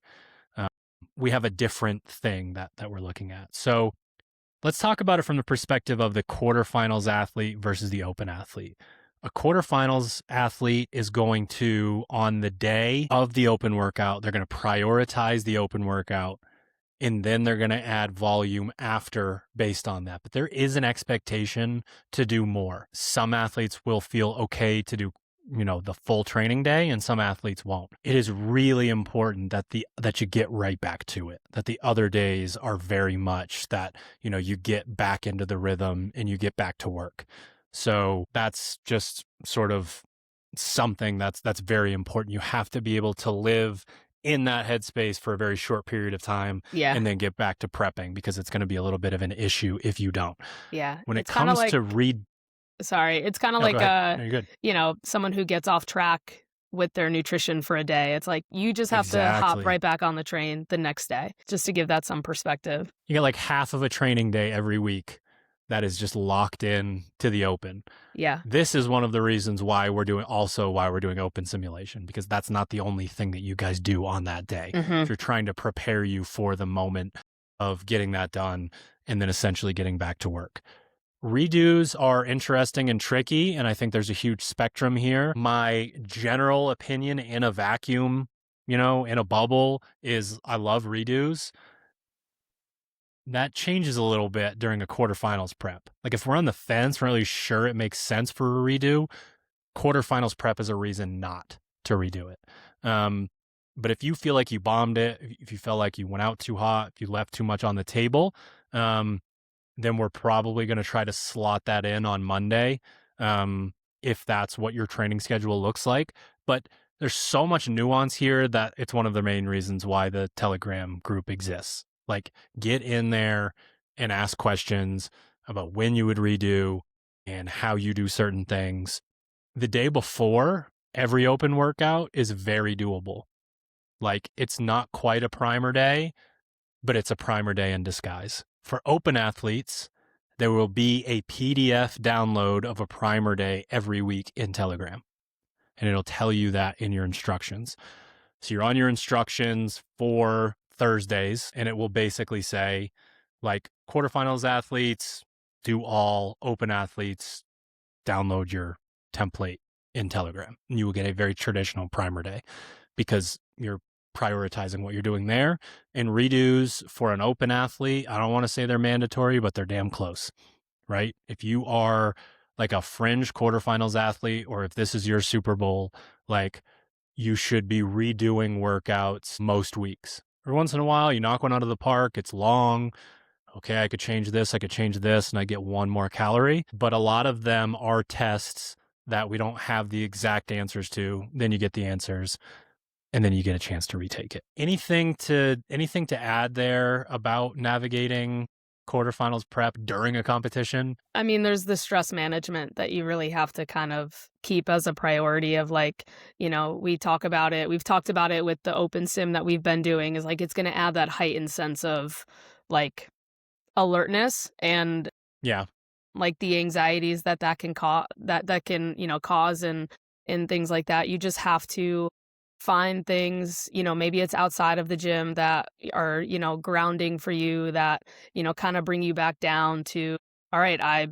we have a different thing that we're looking at. So let's talk about it from the perspective of the quarterfinals athlete versus the open athlete. A quarterfinals athlete is going to, on the day of the open workout, they're going to prioritize the open workout, and then they're going to add volume after based on that. But there is an expectation to do more. Some athletes will feel okay to do, the full training day, and some athletes won't. It is really important that you get right back to it, that the other days are very much that, you get back into the rhythm and you get back to work. So that's just sort of something that's very important. You have to be able to live in that headspace for a very short period of time, and then get back to prepping, because it's going to be a little bit of an issue if you don't. Yeah. When it comes to Sorry, it's kind of No, go ahead. No, you're good. Someone who gets off track with their nutrition for a day. It's like you just have to hop right back on the train the next day, just to give that some perspective. You get like half of a training day every week that is just locked in to the open. Yeah. This is one of the reasons why we're doing open simulation, because that's not the only thing that you guys do on that day. If you're trying to prepare you for the moment of getting that done and then essentially getting back to work. Redos are interesting and tricky, and I think there's a huge spectrum here. My general opinion in a vacuum, in a bubble, is I love redos. That changes a little bit during a quarterfinals prep. Like if we're on the fence, we're not really sure it makes sense for a redo, quarterfinals prep is a reason not to redo it. But if you feel like you bombed it, if you felt like you went out too hot, if you left too much on the table, then we're probably going to try to slot that in on Monday, if that's what your training schedule looks like. But there's so much nuance here that it's one of the main reasons why the Telegram group exists. Like, get in there and ask questions about when you would redo and how you do certain things. The day before every open workout is very doable. Like, it's not quite a primer day, but it's a primer day in disguise. For open athletes, there will be a PDF download of a primer day every week in Telegram, and it'll tell you that in your instructions. So you're on your instructions for Thursdays, and it will basically say, like, quarterfinals athletes, do all, open athletes, download your template in Telegram. And you will get a very traditional primer day because you're prioritizing what you're doing there. And redos for an open athlete, I don't want to say they're mandatory, but they're damn close, right? If you are like a fringe quarterfinals athlete, or if this is your Super Bowl, like, you should be redoing workouts most weeks. Every once in a while, you knock one out of the park, it's long. Okay, I could change this, and I get one more calorie. But a lot of them are tests that we don't have the exact answers to. Then you get the answers, and then you get a chance to retake it. Anything to add there about navigating quarterfinals prep during a competition? I mean, there's the stress management that you really have to kind of keep as a priority of, like, we've talked about it with the open sim that we've been doing, is like, it's going to add that heightened sense of like alertness and like the anxieties that can cause cause and things like that. You just have to find things, maybe it's outside of the gym that are, grounding for you, that, kind of bring you back down to, all right, I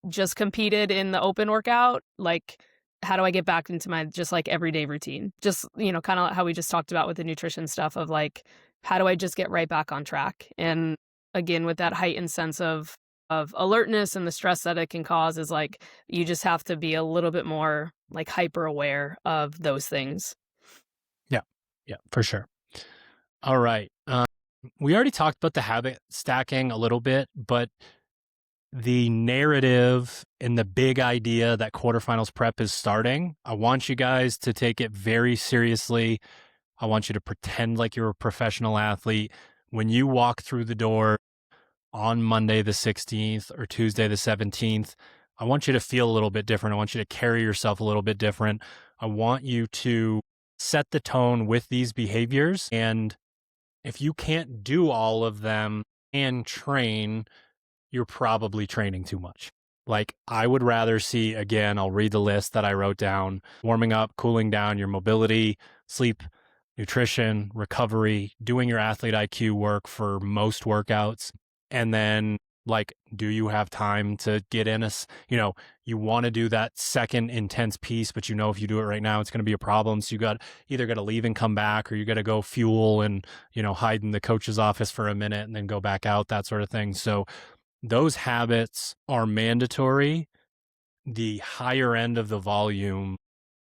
just competed in the open workout. Like, how do I get back into my just like everyday routine? Just, kind of how we just talked about with the nutrition stuff of like, how do I just get right back on track? And again, with that heightened sense of alertness and the stress that it can cause, is like, you just have to be a little bit more like hyper aware of those things. Yeah, for sure. All right. We already talked about the habit stacking a little bit, but the narrative and the big idea that quarterfinals prep is starting, I want you guys to take it very seriously. I want you to pretend like you're a professional athlete. When you walk through the door on Monday the 16th or Tuesday the 17th, I want you to feel a little bit different. I want you to carry yourself a little bit different. I want you to set the tone with these behaviors. And if you can't do all of them and train, you're probably training too much. Like, I would rather see, again, I'll read the list that I wrote down: warming up, cooling down, your mobility, sleep, nutrition, recovery, doing your athlete IQ work for most workouts. And then, like, do you have time to get in you want to do that second intense piece, but if you do it right now, it's going to be a problem. So you either got to leave and come back, or you got to go fuel and, hide in the coach's office for a minute and then go back out, that sort of thing. So those habits are mandatory. The higher end of the volume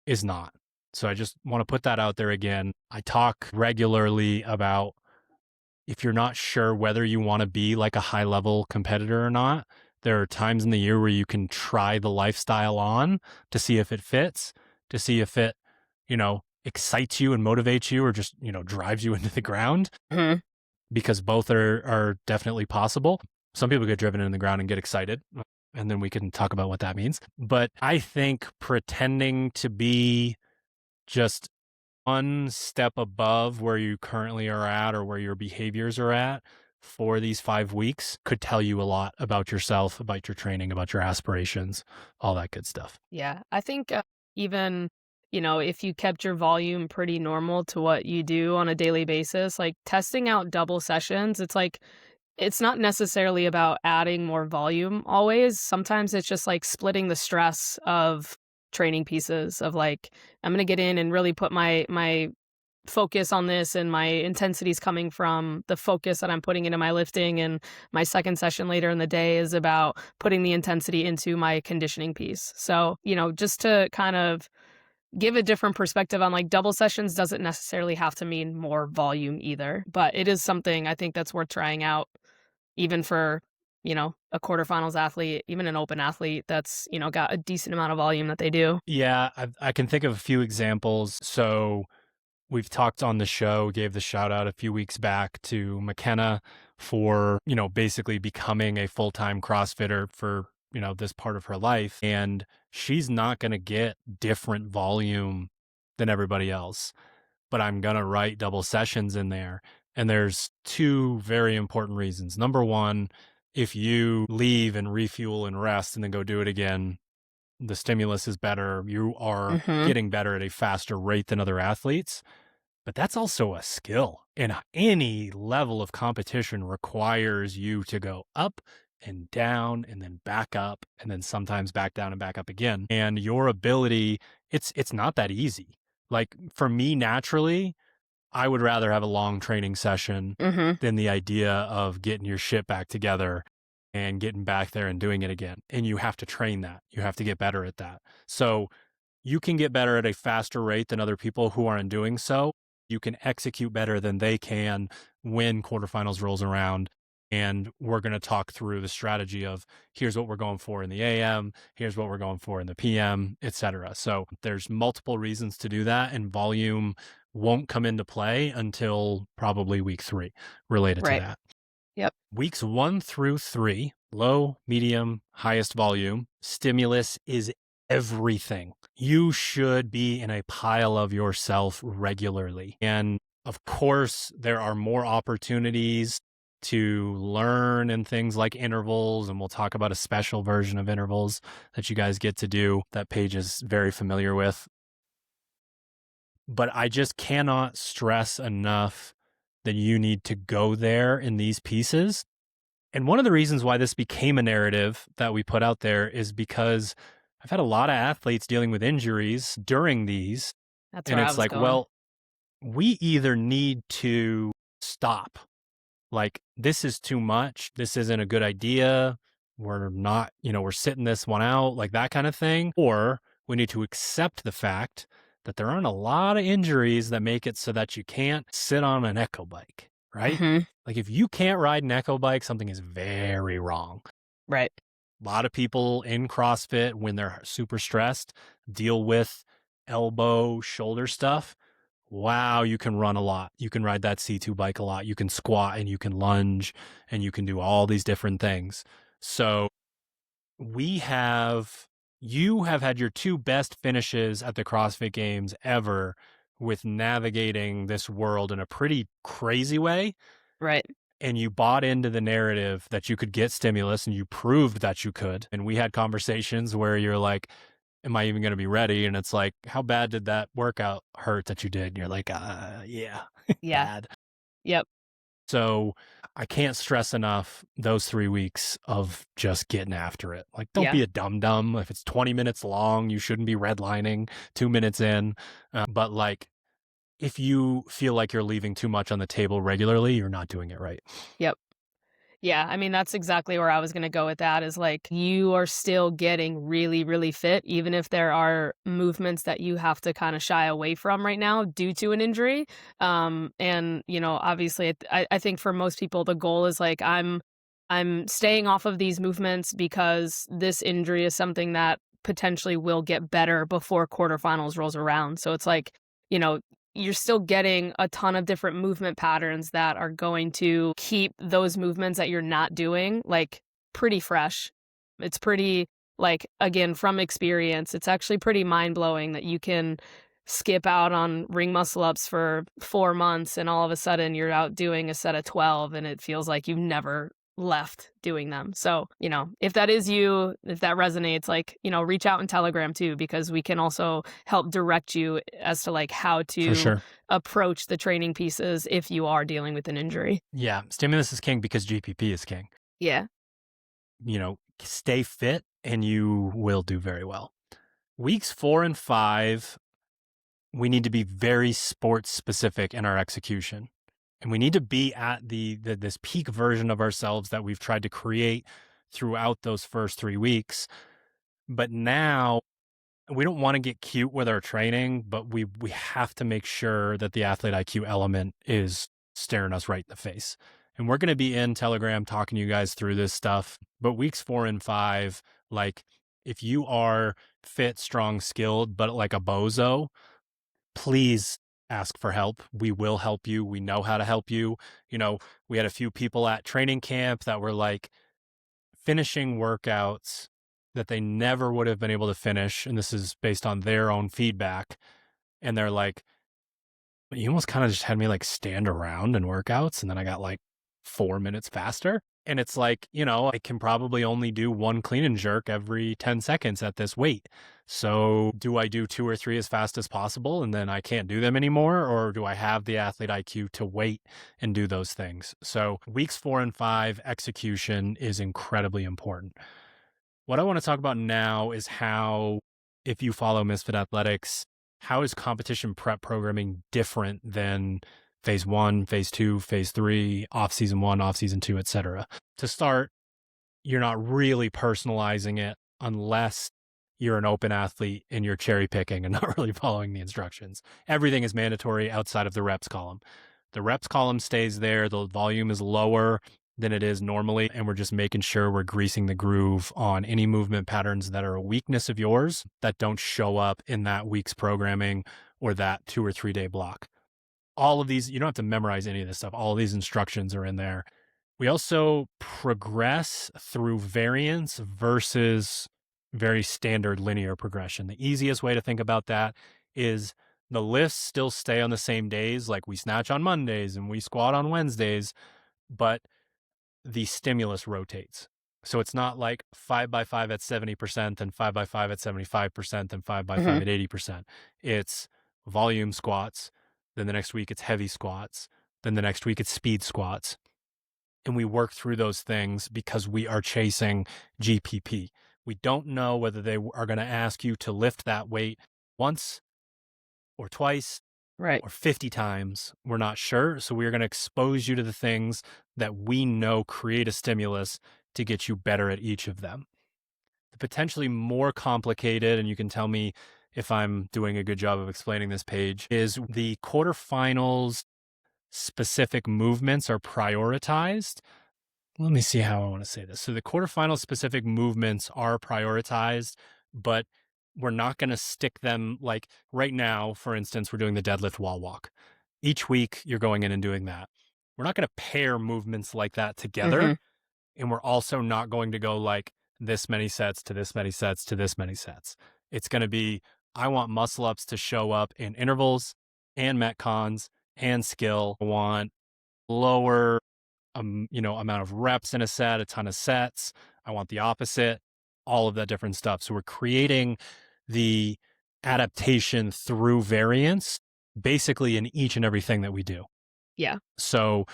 is not. So I just want to put that out there again. I talk regularly about, if you're not sure whether you want to be like a high level competitor or not, there are times in the year where you can try the lifestyle on to see if it fits, to see if it, excites you and motivates you, or just, drives you into the ground, because both are definitely possible. Some people get driven in the ground and get excited, and then we can talk about what that means. But I think pretending to be just one step above where you currently are at, or where your behaviors are at for these 5 weeks, could tell you a lot about yourself, about your training, about your aspirations, all that good stuff. Yeah, I think even, if you kept your volume pretty normal to what you do on a daily basis, like testing out double sessions, it's not necessarily about adding more volume always. Sometimes it's just like splitting the stress of training pieces of, like, I'm going to get in and really put my focus on this, and my intensity is coming from the focus that I'm putting into my lifting, and my second session later in the day is about putting the intensity into my conditioning piece. So, just to kind of give a different perspective on, like, double sessions doesn't necessarily have to mean more volume either, but it is something I think that's worth trying out, even for, a quarterfinals athlete, even an open athlete that's, got a decent amount of volume that they do. Yeah, I can think of a few examples. So we've talked on the show, gave the shout out a few weeks back to McKenna for, basically becoming a full-time CrossFitter for, this part of her life. And she's not going to get different volume than everybody else, but I'm going to write double sessions in there. And there's two very important reasons. Number one, if you leave and refuel and rest and then go do it again, the stimulus is better. You are getting better at a faster rate than other athletes. But that's also a skill. And any level of competition requires you to go up and down and then back up and then sometimes back down and back up again. And your ability, it's not that easy. Like, for me, naturally, I would rather have a long training session than the idea of getting your shit back together and getting back there and doing it again. And you have to train that. You have to get better at that. So you can get better at a faster rate than other people who aren't doing so. You can execute better than they can when quarterfinals rolls around. And we're going to talk through the strategy of, here's what we're going for in the AM, here's what we're going for in the PM, etc. So there's multiple reasons to do that, and volume won't come into play until probably week 3 related to that. Yep. Weeks 1 through 3, low, medium, highest volume, stimulus is everything. You should be in a pile of yourself regularly. And of course, there are more opportunities to learn and things like intervals. And we'll talk about a special version of intervals that you guys get to do that Paige is very familiar with. But I just cannot stress enough that you need to go there in these pieces. And one of the reasons why this became a narrative that we put out there is because I've had a lot of athletes dealing with injuries during these. That's and where I it's was like, going. well, we either need to stop. Like, this is too much. This isn't a good idea. We're not, we're sitting this one out, like that kind of thing. Or we need to accept the fact that there aren't a lot of injuries that make it so that you can't sit on an echo bike, right? Like, if you can't ride an echo bike, something is very wrong. Right. A lot of people in CrossFit, when they're super stressed, deal with elbow, shoulder stuff. wow, you can run a lot. You can ride that C2 bike a lot. You can squat and you can lunge and you can do all these different things. So you have had your two best finishes at the CrossFit Games ever with navigating this world in a pretty crazy way. Right. And you bought into the narrative that you could get stimulus, and you proved that you could. And we had conversations where you're like, am I even going to be ready? And it's like, how bad did that workout hurt that you did? And you're like, yeah, Yeah. bad. Yep. So I can't stress enough those 3 weeks of just getting after it. Like, don't Yeah. be a dum-dum. If it's 20 minutes long, you shouldn't be redlining 2 minutes in. But like, if you feel like you're leaving too much on the table regularly, you're not doing it right. Yep. Yeah, I mean, that's exactly where I was going to go with that is like you are still getting really, really fit, even if there are movements that you have to kind of shy away from right now due to an injury. And, you know, obviously, I think for most people, the goal is like, I'm staying off of these movements because this injury is something that potentially will get better before quarterfinals rolls around. So it's like, you know, you're still getting a ton of different movement patterns that are going to keep those movements that you're not doing like pretty fresh. It's pretty like again from experience, it's actually pretty mind-blowing that you can skip out on ring muscle ups for 4 months and all of a sudden you're out doing a set of 12 and it feels like you've never left doing them. So, you know, if that is you, if that resonates, like, you know, reach out in Telegram too, because we can also help direct you as to like how For to sure. approach the training pieces if you are dealing with an injury. Yeah. Stimulus is king because GPP is king. Yeah. You know, stay fit and you will do very well. Weeks 4 and 5, we need to be very sports specific in our execution. And we need to be at this peak version of ourselves that we've tried to create throughout those first 3 weeks. But now we don't want to get cute with our training, but we have to make sure that the athlete IQ element is staring us right in the face. And we're going to be in Telegram talking to you guys through this stuff. But weeks 4 and 5, like if you are fit, strong, skilled, but like a bozo, please ask for help. We will help you. We know how to help you. You know, we had a few people at training camp that were like finishing workouts that they never would have been able to finish. And this is based on their own feedback. And they're like, you almost kind of just had me like stand around in workouts. And then I got like 4 minutes faster. And it's like, you know, I can probably only do one clean and jerk every 10 seconds at this weight. So do I do 2 or 3 as fast as possible and then I can't do them anymore? Or do I have the athlete IQ to wait and do those things? So weeks 4 and 5 execution is incredibly important. What I want to talk about now is how, if you follow Misfit Athletics, how is competition prep programming different than phase 1, phase 2, phase 3, off season 1, off season 2, etc. To start, you're not really personalizing it unless you're an open athlete and you're cherry picking and not really following the instructions. Everything is mandatory outside of the reps column. The reps column stays there. The volume is lower than it is normally. And we're just making sure we're greasing the groove on any movement patterns that are a weakness of yours that don't show up in that week's programming or that 2 or 3 day block. All of these, you don't have to memorize any of this stuff. All of these instructions are in there. We also progress through variance versus very standard linear progression. The easiest way to think about that is the lifts still stay on the same days, like we snatch on Mondays and we squat on Wednesdays, but the stimulus rotates. So it's not like 5x5 at 70% and 5x5 at 75% and 5x5 at 80%. It's volume squats. Then the next week it's heavy squats. Then the next week it's speed squats. And we work through those things because we are chasing GPP. We don't know whether they are going to ask you to lift that weight once or twice Right. or 50 times. We're not sure. So we're going to expose you to the things that we know create a stimulus to get you better at each of them. The potentially more complicated, and you can tell me if I'm doing a good job of explaining this page, is the quarterfinals specific movements are prioritized. Let me see how I want to say this. So the quarterfinal specific movements are prioritized, but we're not going to stick them like right now, for instance, we're doing the deadlift wall walk. Each week you're going in and doing that. We're not going to pair movements like that together. And we're also not going to go like this many sets to this many sets to this many sets. It's going to be, I want muscle ups to show up in intervals and metcons and skill. I want lower, amount of reps in a set, a ton of sets. I want the opposite, all of that different stuff. So we're creating the adaptation through variance basically in each and everything that we do. Yeah. So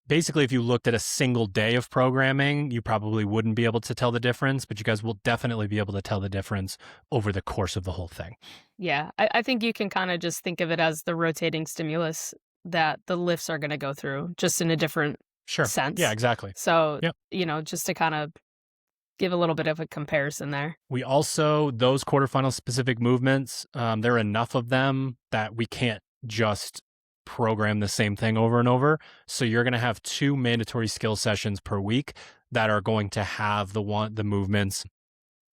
basically, if you looked at a single day of programming, you probably wouldn't be able to tell the difference, but you guys will definitely be able to tell the difference over the course of the whole thing. Yeah. I think you can kind of just think of it as the rotating stimulus that the lifts are going to go through, just in a different sense. Yeah, exactly. So, just to kind of give a little bit of a comparison there. We also, those quarterfinal specific movements, there are enough of them that we can't just program the same thing over and over. So you're going to have 2 mandatory skill sessions per week that are going to have the movements,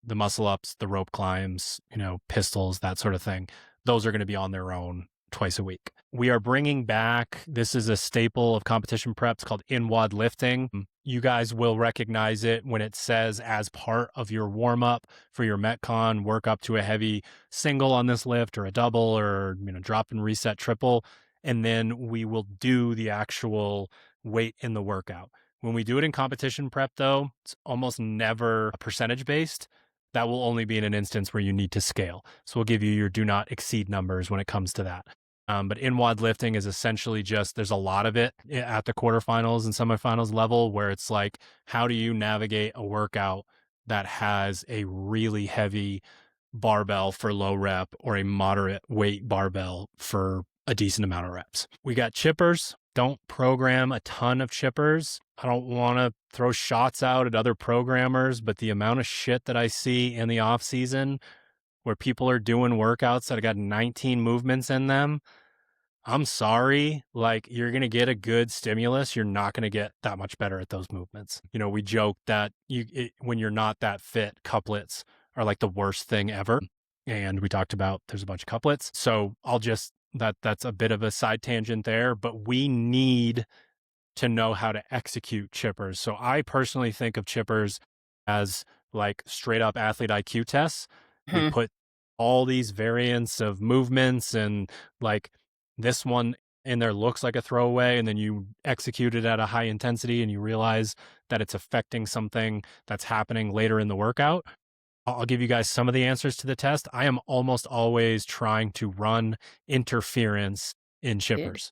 the muscle ups, the rope climbs, pistols, that sort of thing. Those are going to be on their own twice a week. We are bringing back, this is a staple of competition preps called in-WOD lifting. You guys will recognize it when it says as part of your warm-up for your Metcon, work up to a heavy single on this lift or a double or, drop and reset triple. And then we will do the actual weight in the workout. When we do it in competition prep, though, it's almost never percentage based. That will only be in an instance where you need to scale. So we'll give you your do not exceed numbers when it comes to that. But in-WOD lifting is essentially just, there's a lot of it at the quarterfinals and semifinals level where it's like, how do you navigate a workout that has a really heavy barbell for low rep or a moderate weight barbell for a decent amount of reps? We got chippers. Don't program a ton of chippers. I don't want to throw shots out at other programmers, but the amount of shit that I see in the off season where people are doing workouts that have got 19 movements in them, I'm sorry, like you're going to get a good stimulus. You're not going to get that much better at those movements. We joke that when you're not that fit, couplets are like the worst thing ever. And we talked about there's a bunch of couplets. So that's a bit of a side tangent there, but we need to know how to execute chippers. So I personally think of chippers as like straight up athlete IQ tests. We put all these variants of movements and like this one in there looks like a throwaway, and then you execute it at a high intensity and you realize that it's affecting something that's happening later in the workout. I'll give you guys some of the answers to the test. I am almost always trying to run interference in chippers.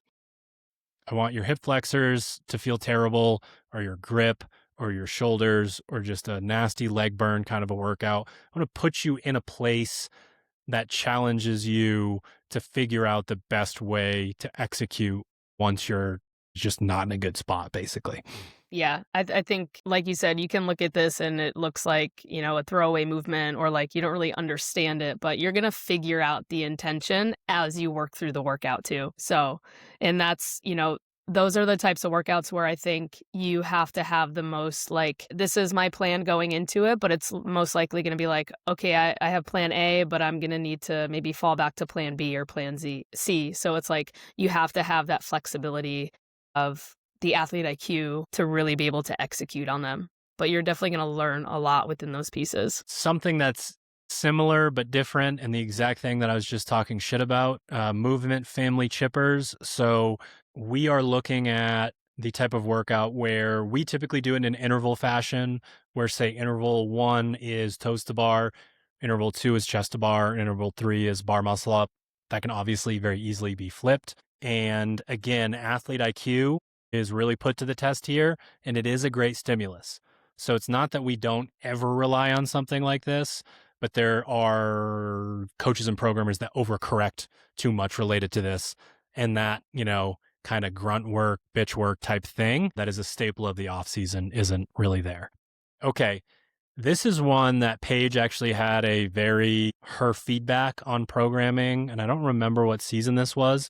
I want your hip flexors to feel terrible, or your grip, or your shoulders, or just a nasty leg burn kind of a workout. I want to put you in a place that challenges you to figure out the best way to execute once you're just not in a good spot, basically. Yeah, I think, like you said, you can look at this and it looks like, a throwaway movement or like you don't really understand it, but you're going to figure out the intention as you work through the workout too. So, and that's, those are the types of workouts where I think you have to have the most like, this is my plan going into it, but it's most likely going to be like, okay, I have plan A, but I'm going to need to maybe fall back to plan B or plan C. So it's like, you have to have that flexibility of the athlete IQ to really be able to execute on them. But you're definitely going to learn a lot within those pieces. Something that's similar but different, and the exact thing that I was just talking shit about, movement family chippers. So we are looking at the type of workout where we typically do it in an interval fashion, where say interval 1 is toes to bar, interval 2 is chest to bar, interval 3 is bar muscle up. That can obviously very easily be flipped. And again, athlete IQ is really put to the test here, and it is a great stimulus. So it's not that we don't ever rely on something like this, but there are coaches and programmers that overcorrect too much related to this, and that, kind of grunt work, bitch work type thing that is a staple of the off season isn't really there. Okay. This is one that Paige actually had her feedback on programming, and I don't remember what season this was.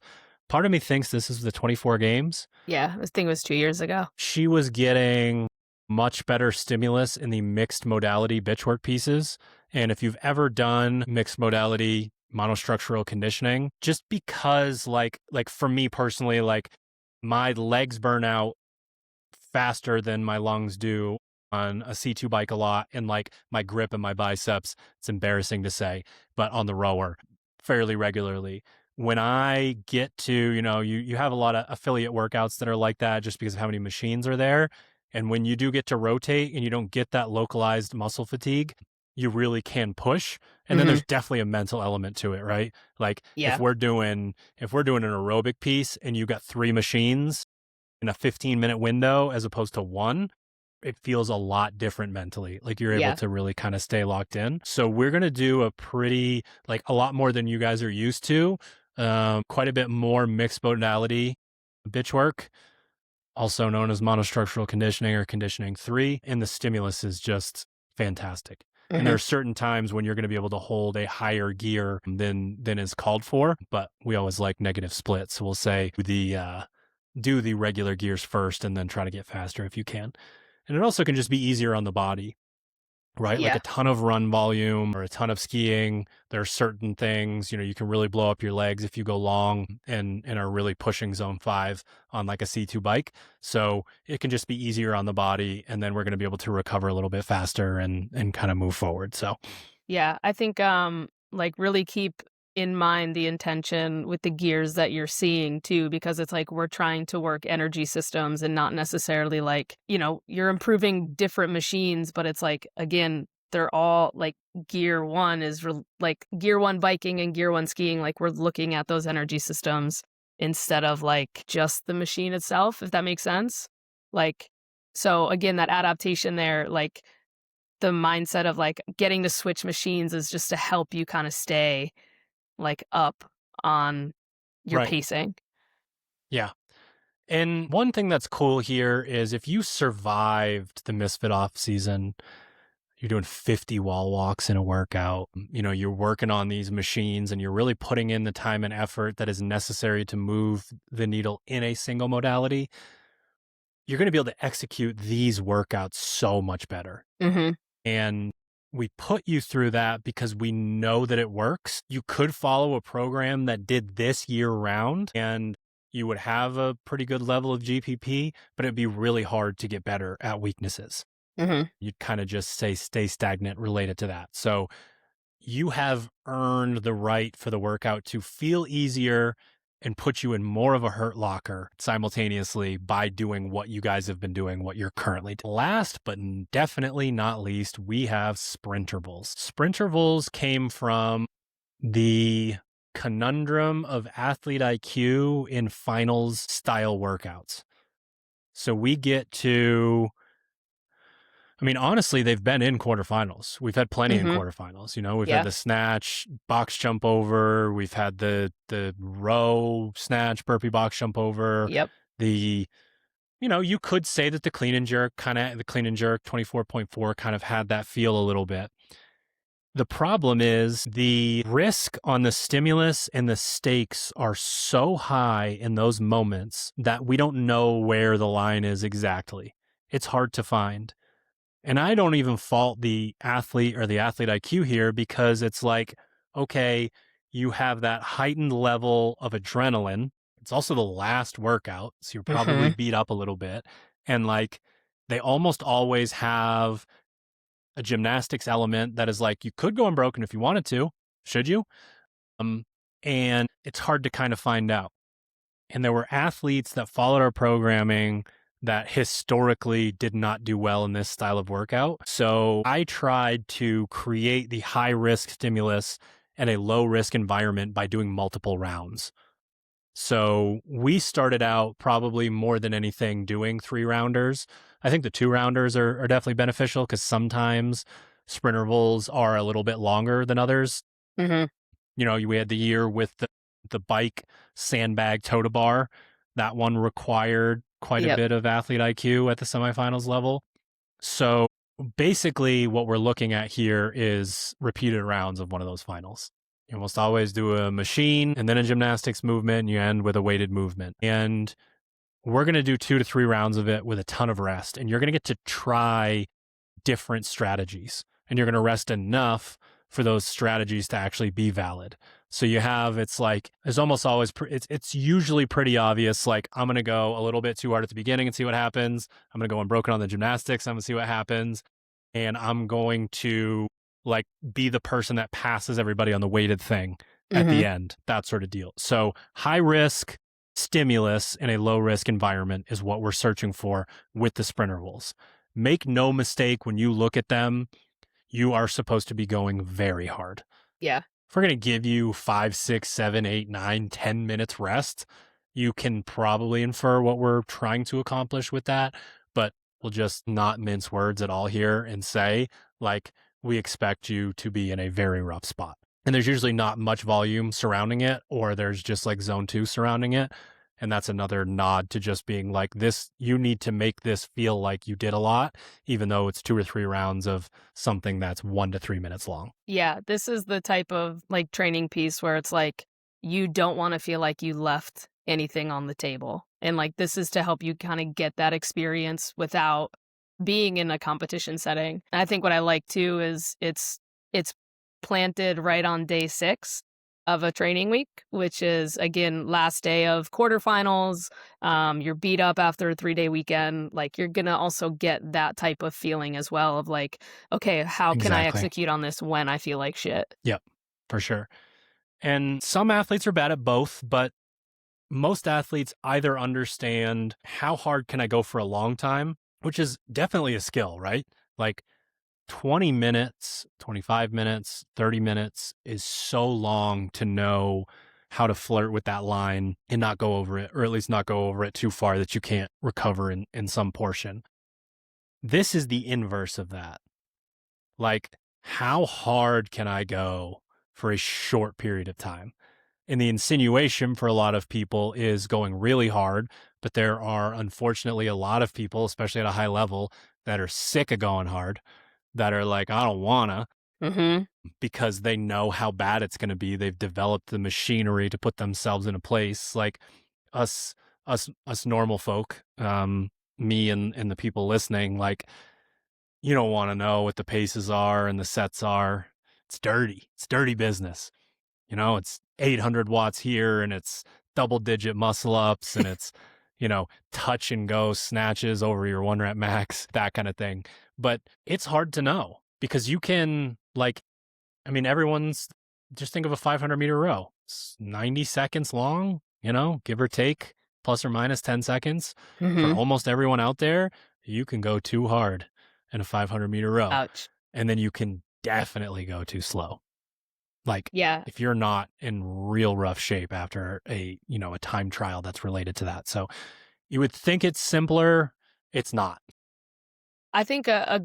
Part of me thinks this is the 24 games. Yeah, this thing was 2 years ago. She was getting much better stimulus in the mixed modality bitch work pieces. And if you've ever done mixed modality monostructural conditioning, just because like for me personally, like my legs burn out faster than my lungs do on a C2 bike a lot, and like my grip and my biceps, it's embarrassing to say, but on the rower fairly regularly. When I get to, you have a lot of affiliate workouts that are like that just because of how many machines are there. And when you do get to rotate and you don't get that localized muscle fatigue, you really can push. And then there's definitely a mental element to it, right? Like Yeah. if we're doing an aerobic piece and you got 3 machines in a 15-minute window as opposed to 1, it feels a lot different mentally. Like you're able to really kind of stay locked in. So we're going to do a lot more than you guys are used to. Quite a bit more mixed modality bitch work, also known as monostructural conditioning or conditioning 3. And the stimulus is just fantastic. And there are certain times when you're going to be able to hold a higher gear than is called for, but we always like negative splits. So we'll say do the regular gears first and then try to get faster if you can. And it also can just be easier on the body, right? Like a ton of run volume or a ton of skiing. There are certain things, you can really blow up your legs if you go long and are really pushing zone 5 on like a C2 bike. So it can just be easier on the body. And then we're going to be able to recover a little bit faster and kind of move forward. So yeah, I think like really keep in mind the intention with the gears that you're seeing too, because it's like we're trying to work energy systems and not necessarily like, you're improving different machines, but it's like, again, they're all like gear 1 is like gear 1 biking and gear 1 skiing. Like we're looking at those energy systems instead of like just the machine itself, if that makes sense. Like, so again, that adaptation there, like the mindset of like getting to switch machines is just to help you kind of stay like up on your pacing. Yeah. And one thing that's cool here is if you survived the Misfit off season, you're doing 50 wall walks in a workout, you're working on these machines and you're really putting in the time and effort that is necessary to move the needle in a single modality, you're going to be able to execute these workouts so much better. And we put you through that because we know that it works. You could follow a program that did this year round and you would have a pretty good level of GPP, but it'd be really hard to get better at weaknesses. You'd kind of just stay stagnant related to that. So you have earned the right for the workout to feel easier and put you in more of a hurt locker simultaneously by doing what you guys have been doing, what you're currently doing. Last but definitely not least, we have sprintervals. Sprintervals came from the conundrum of athlete IQ in finals style workouts. So we get to, honestly, they've been in quarterfinals. We've had plenty in quarterfinals. We've had the snatch, box jump over. We've had the row, snatch, burpee, box jump over. Yep. You could say that the clean and jerk 24.4 kind of had that feel a little bit. The problem is the risk on the stimulus and the stakes are so high in those moments that we don't know where the line is exactly. It's hard to find. And I don't even fault the athlete or the athlete IQ here because it's like, okay, you have that heightened level of adrenaline. It's also the last workout, so you're probably beat up a little bit. And like, they almost always have a gymnastics element that is like, you could go unbroken if you wanted to. Should you? And it's hard to kind of find out. And there were athletes that followed our programming that historically did not do well in this style of workout. So I tried to create the high risk stimulus and a low risk environment by doing multiple rounds. So we started out probably more than anything doing 3-rounders. I think the 2-rounders are definitely beneficial because sometimes sprintervals are a little bit longer than others. We had the year with the bike sandbag toe to bar. That one required quite a bit of athlete IQ at the semifinals level. So basically what we're looking at here is repeated rounds of one of those finals. You almost always do a machine and then a gymnastics movement, and you end with a weighted movement. And we're going to do 2 to 3 rounds of it with a ton of rest. And you're going to get to try different strategies. and you're going to rest enough for those strategies to actually be valid. So you have, it's like, there's almost always, it's usually pretty obvious. Like, I'm going to go a little bit too hard at the beginning and see what happens. I'm going to go unbroken on the gymnastics. I'm going to see what happens. And I'm going to like be the person that passes everybody on the weighted thing at the end, that sort of deal. So high risk stimulus in a low risk environment is what we're searching for with the sprinter rules. Make no mistake, when you look at them, you are supposed to be going very hard. Yeah. If we're going to give you 5, 6, 7, 8, 9, 10 minutes rest, you can probably infer what we're trying to accomplish with that. But we'll just not mince words at all here and say, like, we expect you to be in a very rough spot. And there's usually not much volume surrounding it, or there's just like zone 2 surrounding it. And that's another nod to just being like, this, you need to make this feel like you did a lot, even though it's 2 or 3 rounds of something that's 1 to 3 minutes long. Yeah, this is the type of like training piece where it's like, you don't want to feel like you left anything on the table. And like, this is to help you kind of get that experience without being in a competition setting. And I think what I like too is it's planted right on day 6 of a training week, which is, again, last day of quarterfinals. You're beat up after a 3-day weekend. Like, you're going to also get that type of feeling as well of like, okay, how can I execute on this when I feel like shit? Yep, for sure. And some athletes are bad at both, but most athletes either understand how hard can I go for a long time, which is definitely a skill, right? Like, 20 minutes, 25 minutes, 30 minutes is so long to know how to flirt with that line and not go over it, or at least not go over it too far that you can't recover in some portion. This is the inverse of that. Like, how hard can I go for a short period of time? And the insinuation for a lot of people is going really hard, but there are unfortunately a lot of people, especially at a high level, that are sick of going hard, that are like, I don't wanna, because they know how bad it's going to be. They've developed the machinery to put themselves in a place. Like us normal folk, me and the people listening, like, you don't want to know what the paces are and the sets are. It's dirty business. You know, it's 800 watts here and it's double digit muscle ups and it's, touch and go snatches over your 1 rep max, that kind of thing. But it's hard to know because you can, like, everyone's, just think of a 500-meter row. It's 90 seconds long, give or take, plus or minus 10 seconds. For almost everyone out there, you can go too hard in a 500-meter row. Ouch. And then you can definitely go too slow. Like, yeah, if you're not in real rough shape after a time trial that's related to that. So you would think it's simpler. It's not. I think a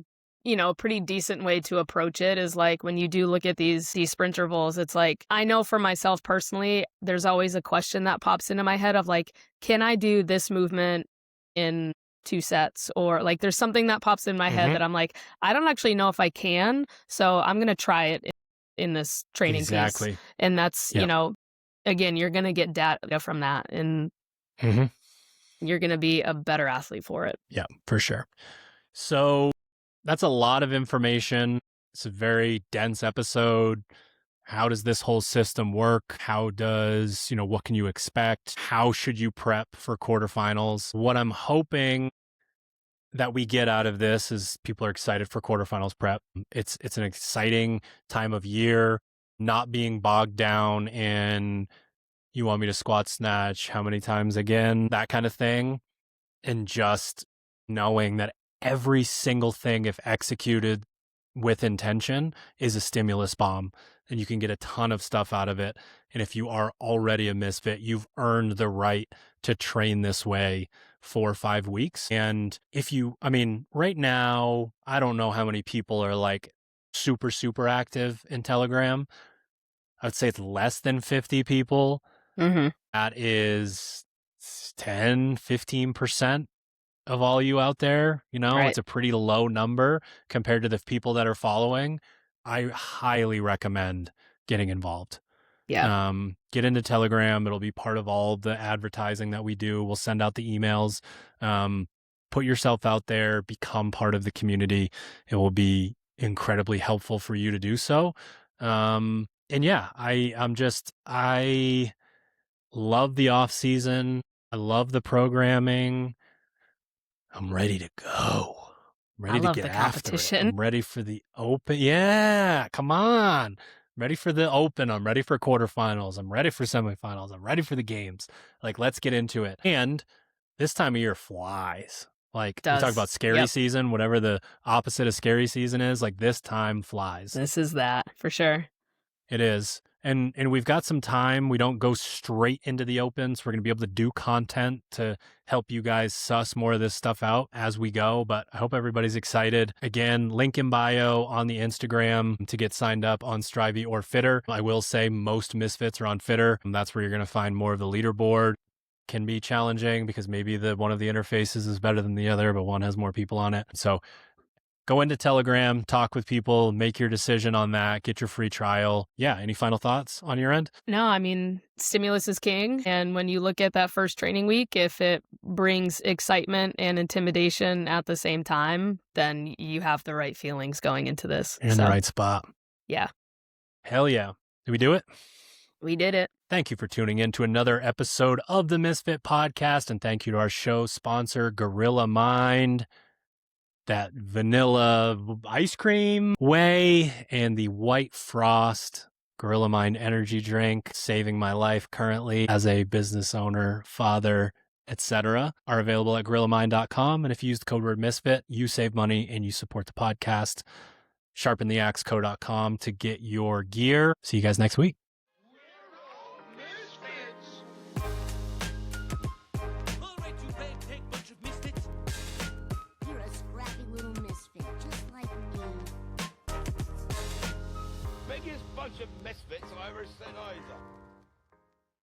pretty decent way to approach it is like when you do look at these sprint intervals, it's like, I know for myself personally, there's always a question that pops into my head of like, can I do this movement in 2 sets? Or like, there's something that pops in my head that I'm like, I don't actually know if I can. So I'm going to try it in this training piece. And that's, again, you're going to get data from that and you're going to be a better athlete for it. Yeah, for sure. So that's a lot of information. It's a very dense episode. How does this whole system work? How does, what can you expect? How should you prep for quarterfinals? What I'm hoping that we get out of this is people are excited for quarterfinals prep. It's an exciting time of year, not being bogged down in, you want me to squat snatch how many times again, that kind of thing. And just knowing that every single thing, if executed with intention, is a stimulus bomb, and you can get a ton of stuff out of it. And if you are already a misfit, you've earned the right to train this way 4 or 5 weeks. And if you, right now, I don't know how many people are like super, super active in Telegram. I would say it's less than 50 people. That is 10, 15% of all you out there. Right. It's a pretty low number compared to the people that are following. I highly recommend getting involved. Yeah. Get into Telegram. It'll be part of all the advertising that we do. We'll send out the emails. Put yourself out there, become part of the community. It will be incredibly helpful for you to do so. And yeah, I love the off season. I love the programming. I'm ready to go. I'm I ready to love get the after it. competition. I'm ready for the open. Yeah, come on. I'm ready for the open. I'm ready for quarterfinals. I'm ready for semifinals. I'm ready for the games. Like, let's get into it. And this time of year flies. Like, we talk about scary Yep. season, whatever the opposite of scary season is, like this time flies. This is that for sure. It is. And we've got some time. We don't go straight into the opens. We're going to be able to do content to help you guys suss more of this stuff out as we go. But I hope everybody's excited. Again, link in bio on the Instagram to get signed up on Strivey or Fitter. I will say most Misfits are on Fitter. That's where you're going to find more of the leaderboard. Can be challenging because maybe one of the interfaces is better than the other, but one has more people on it. So go into Telegram, talk with people, make your decision on that, get your free trial. Yeah, any final thoughts on your end? No, I mean, stimulus is king. And when you look at that first training week, if it brings excitement and intimidation at the same time, then you have the right feelings going into this. You're in the right spot. Yeah. Hell yeah. Did we do it? We did it. Thank you for tuning in to another episode of the Misfit Podcast. And thank you to our show sponsor, Gorilla Mind. That vanilla ice cream whey and the white frost Gorilla Mind energy drink, saving my life currently as a business owner, father, etc., are available at gorillamind.com. And if you use the code word Misfit, you save money and you support the podcast. Sharpentheaxeco.com to get your gear. See you guys next week. Biggest bunch of misfits I ever set eyes on.